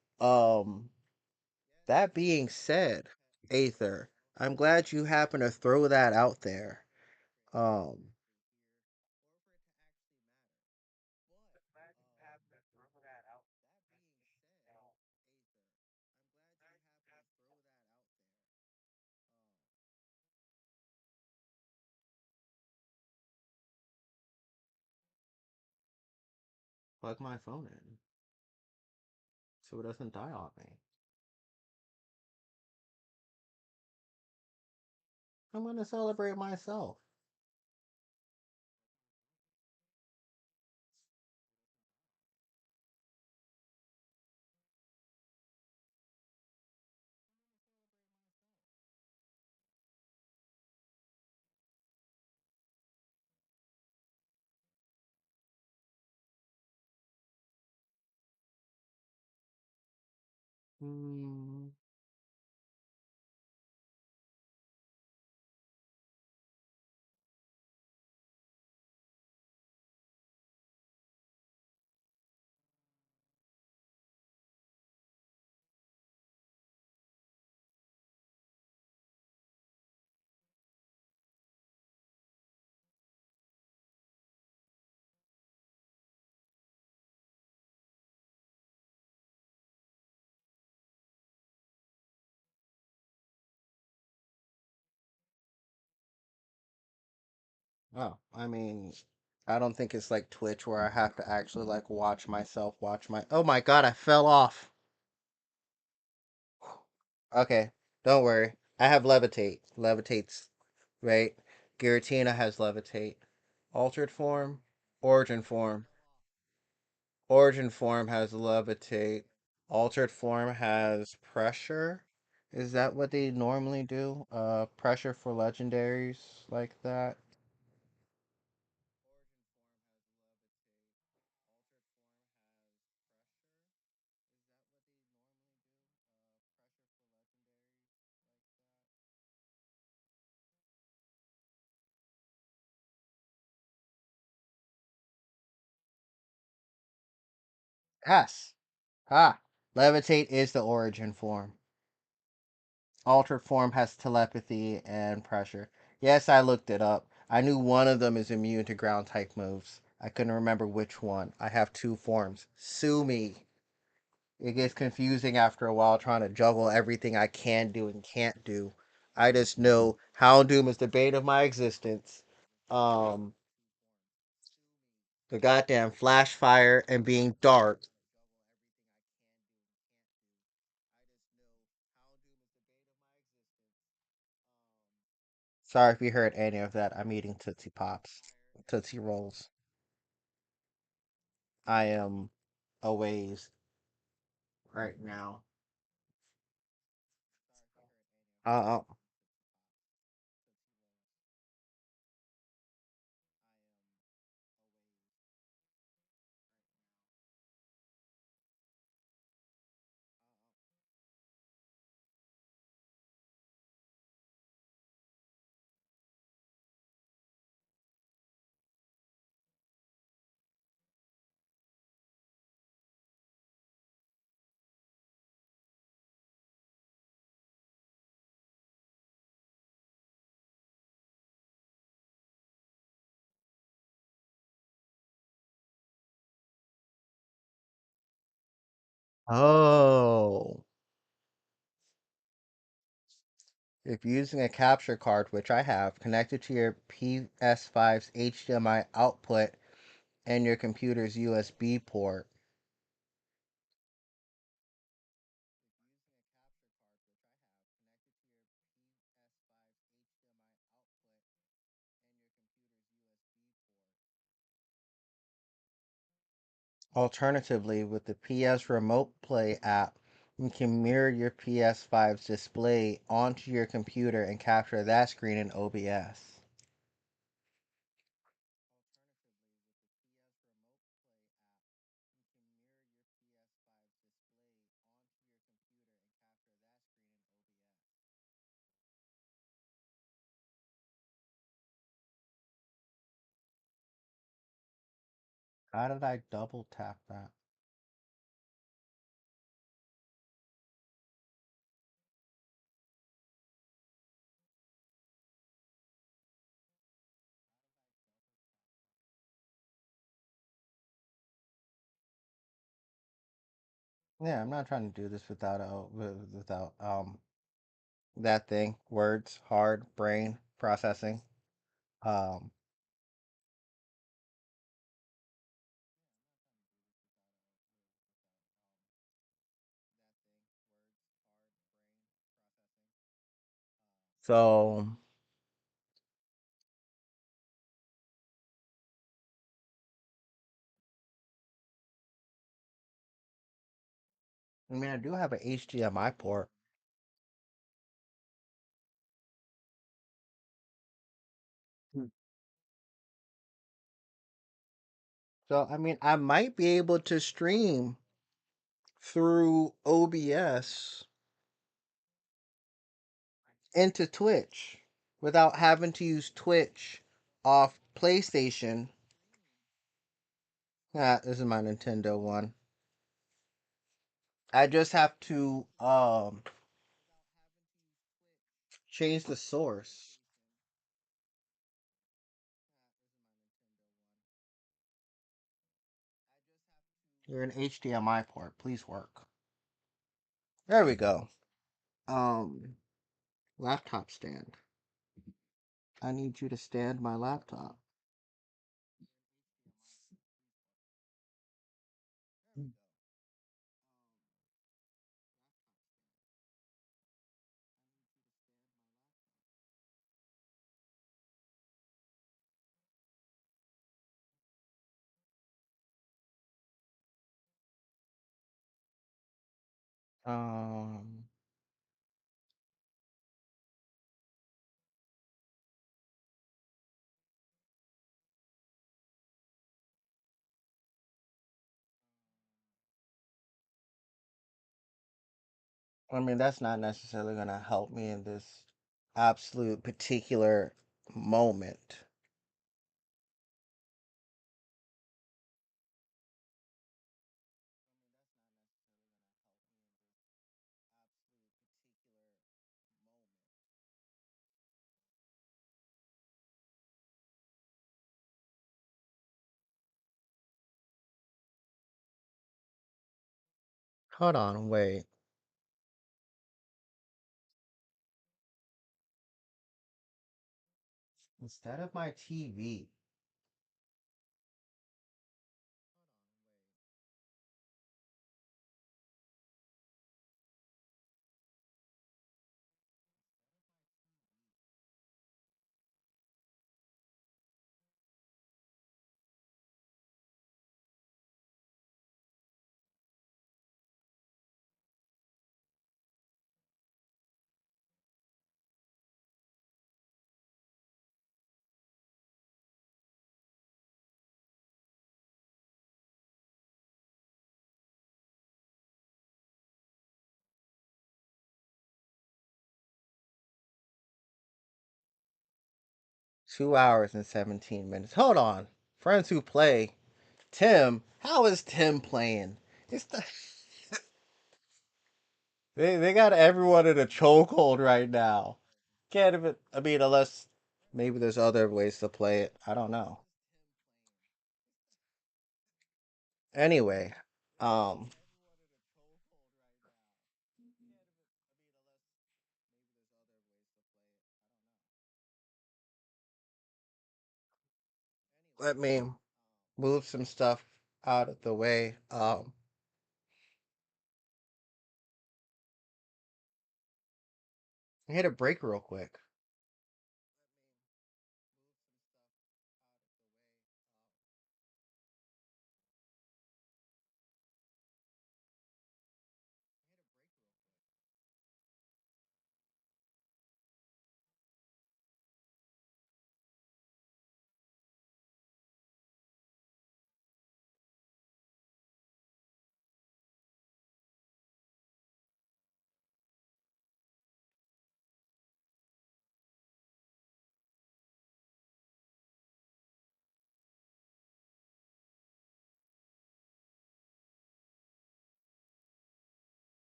that being said, Aether, I'm glad you happen to throw that out there. Um, plug my phone in so it doesn't die on me. I'm gonna celebrate myself. Hmm. Oh, I mean, I don't think it's like Twitch where I have to actually like watch myself watch my. Oh my god, I fell off. Okay, don't worry. I have levitate. Levitates, right? Giratina has levitate. Altered form, origin form. Origin form has levitate. Altered form has pressure. Is that what they normally do? Pressure for legendaries like that. Yes. Ah, levitate is the origin form. Altered form has telepathy and pressure. Yes, I looked it up. I knew one of them is immune to ground type moves. I couldn't remember which one. I have two forms. Sue me. It gets confusing after a while trying to juggle everything I can do and can't do. I just know Houndoom is the bane of my existence. Um, the goddamn flash fire and being dark. Sorry if you heard any of that. I'm eating Tootsie Pops, Tootsie Rolls. I am a ways right now. Uh, oh. If using a capture card, which I have, connected to your PS5's HDMI output and your computer's USB port, alternatively, with the PS Remote Play app, you can mirror your PS5's display onto your computer and capture that screen in OBS. How did I double tap that? Yeah, I'm not trying to do this without without that thing. Words, hard, brain, processing. Um So, I mean, I do have an HDMI port. Hmm. So, I mean, I might be able to stream through OBS into Twitch without having to use Twitch off PlayStation. Ah, this is my Nintendo one. I just have to change the source. You're an HDMI port. Please work. There we go. Um, Laptop stand. I need you to stand my laptop. Um, I mean, that's not necessarily going to help me in this absolute particular moment. Hold on, wait. Instead of my TV, 2 hours and 17 minutes. Hold on. Friends who play. Tim, how is Tim playing? It's the they got everyone in a chokehold right now. Can't even. I mean, unless maybe there's other ways to play it. I don't know. Anyway, um, let me move some stuff out of the way. Hit a break real quick.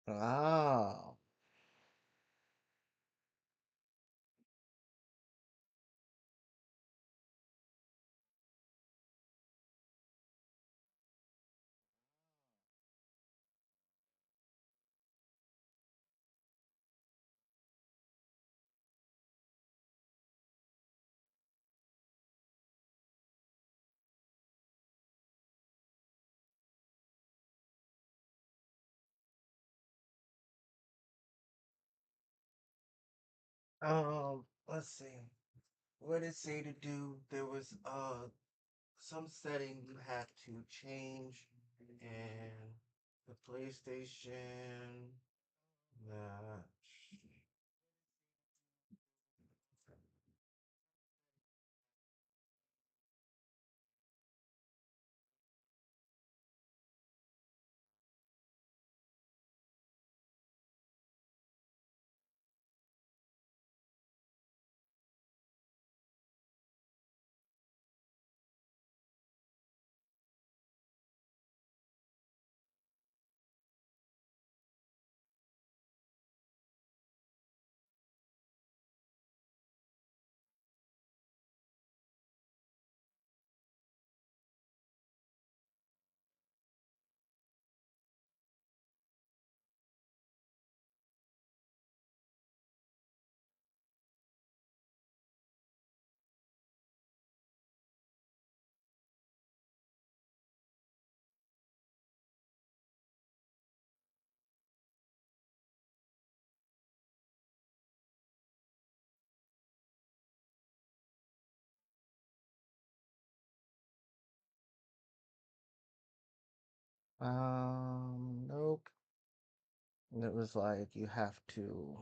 Oh. Let's see. What did it say to do? There was some setting you had to change and the PlayStation that nope. It was like you have to.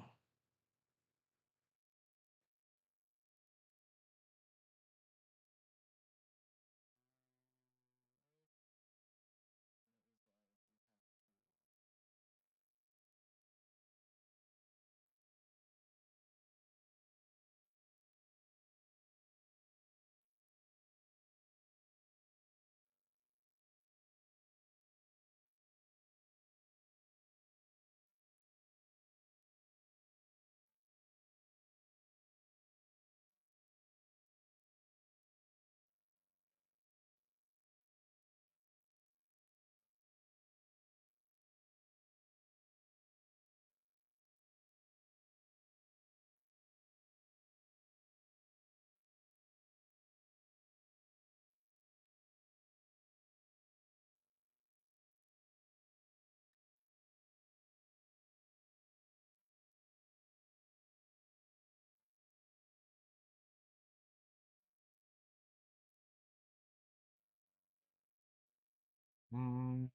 Mm,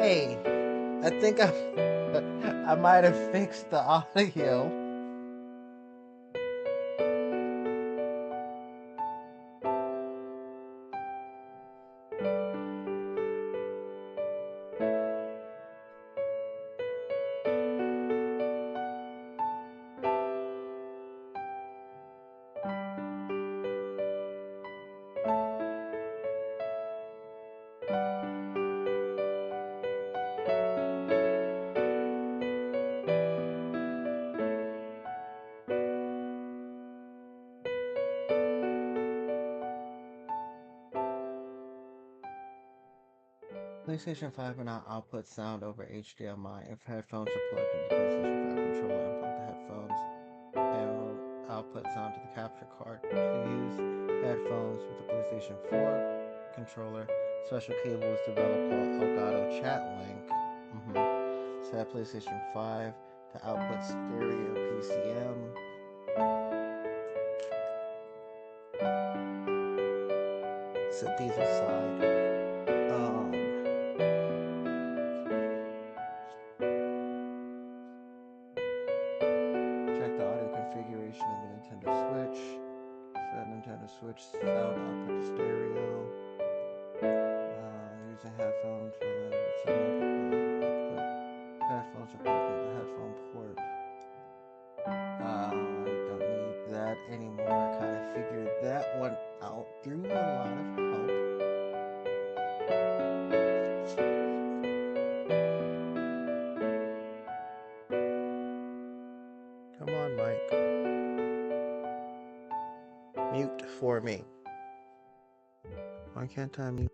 hey, I think I might have fixed the audio. PlayStation 5 will not output sound over HDMI. If headphones are plugged into the PlayStation 5 controller, unplug the headphones and will output sound to the capture card. To use headphones with the PlayStation 4 controller, special cable was developed called Elgato Chat Link. Set PlayStation 5 to output stereo PCM. set these aside. Check the audio configuration of the Nintendo Switch. Set Nintendo Switch sound output to stereo. Use a headphone for the output. Headphones are plugged into the headphone port. I don't need that anymore. I kind of figured that one out through a lot of help. Come on, Mike. Mute for me. Why can't I mute?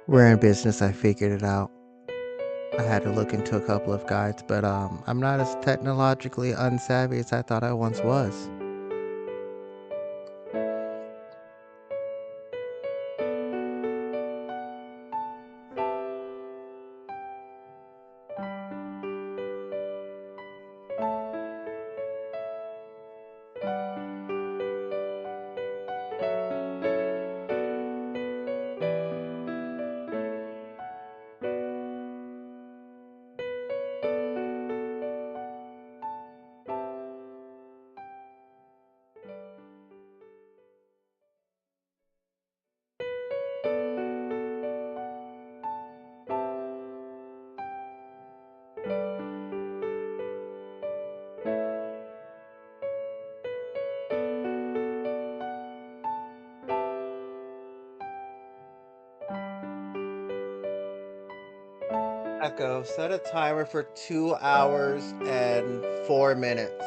We're in business. I figured it out. I had to look into a couple of guides, but I'm not as technologically unsavvy as I thought I once was. Echo, set a timer for 2 hours and 4 minutes.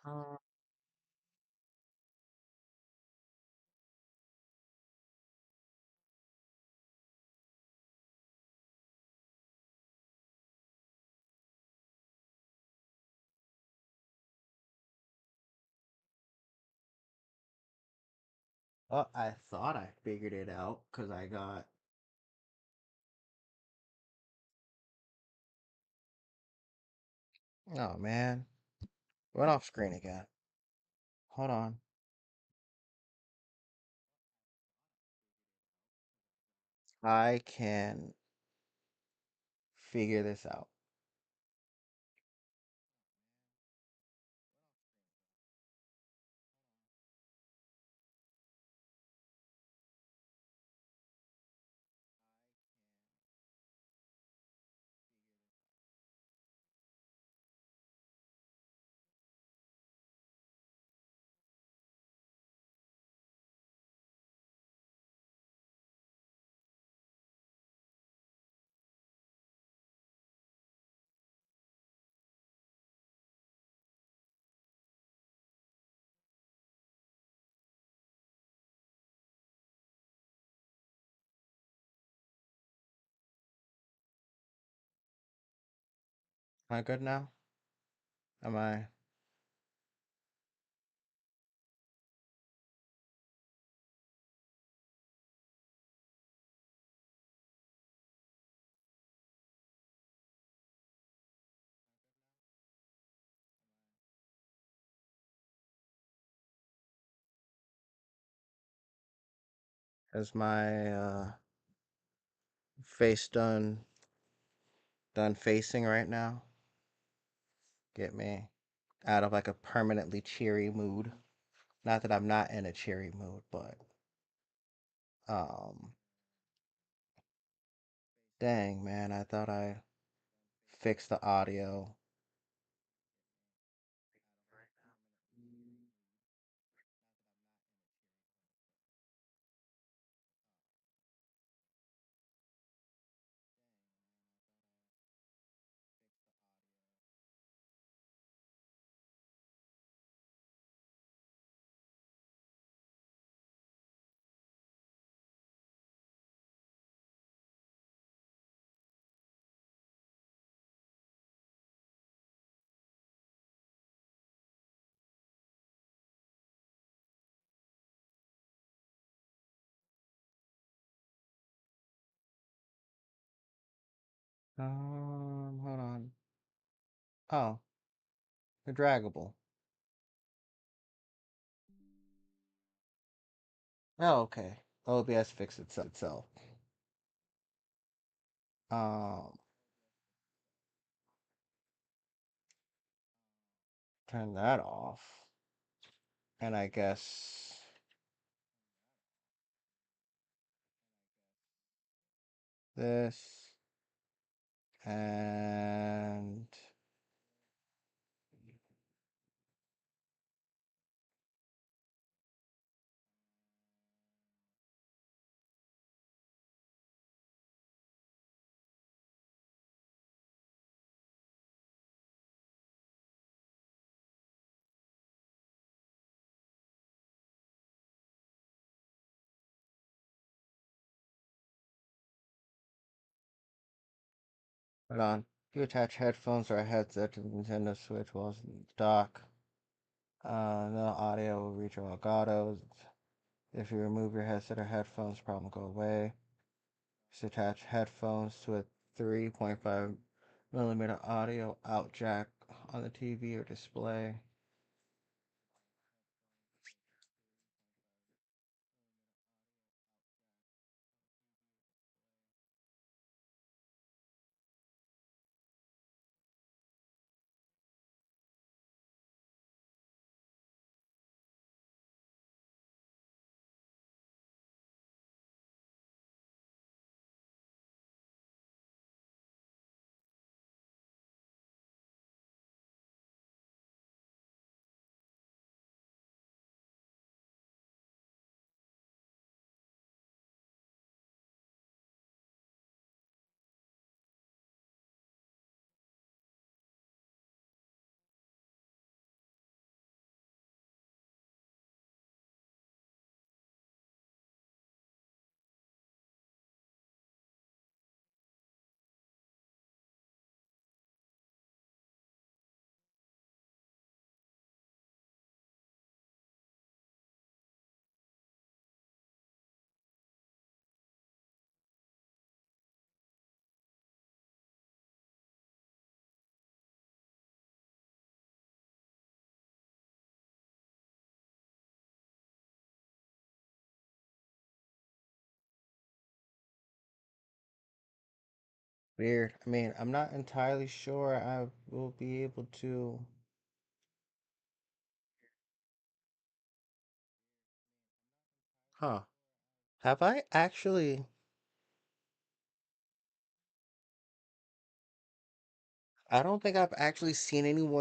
Uh, I thought I figured it out because I got. Oh man, went off screen again. Hold on. I can figure this out. Am I good now? Am I? Is my face done facing right now? Get me out of like a permanently cheery mood. Not that I'm not in a cheery mood, but um, dang man, I thought I fixed the audio. Hold on. Oh, the draggable. Oh, okay. OBS fixed itself. Um, turn that off. And I guess this and hold on. If you attach headphones or a headset to the Nintendo Switch while it's in the dock, no audio will reach Elgato's. If you remove your headset or headphones, problem go away. Just attach headphones to a 3.5 millimeter audio out jack on the TV or display. Weird. I mean, I'm not entirely sure I will be able to. Huh. Have I actually? I don't think I've actually seen anyone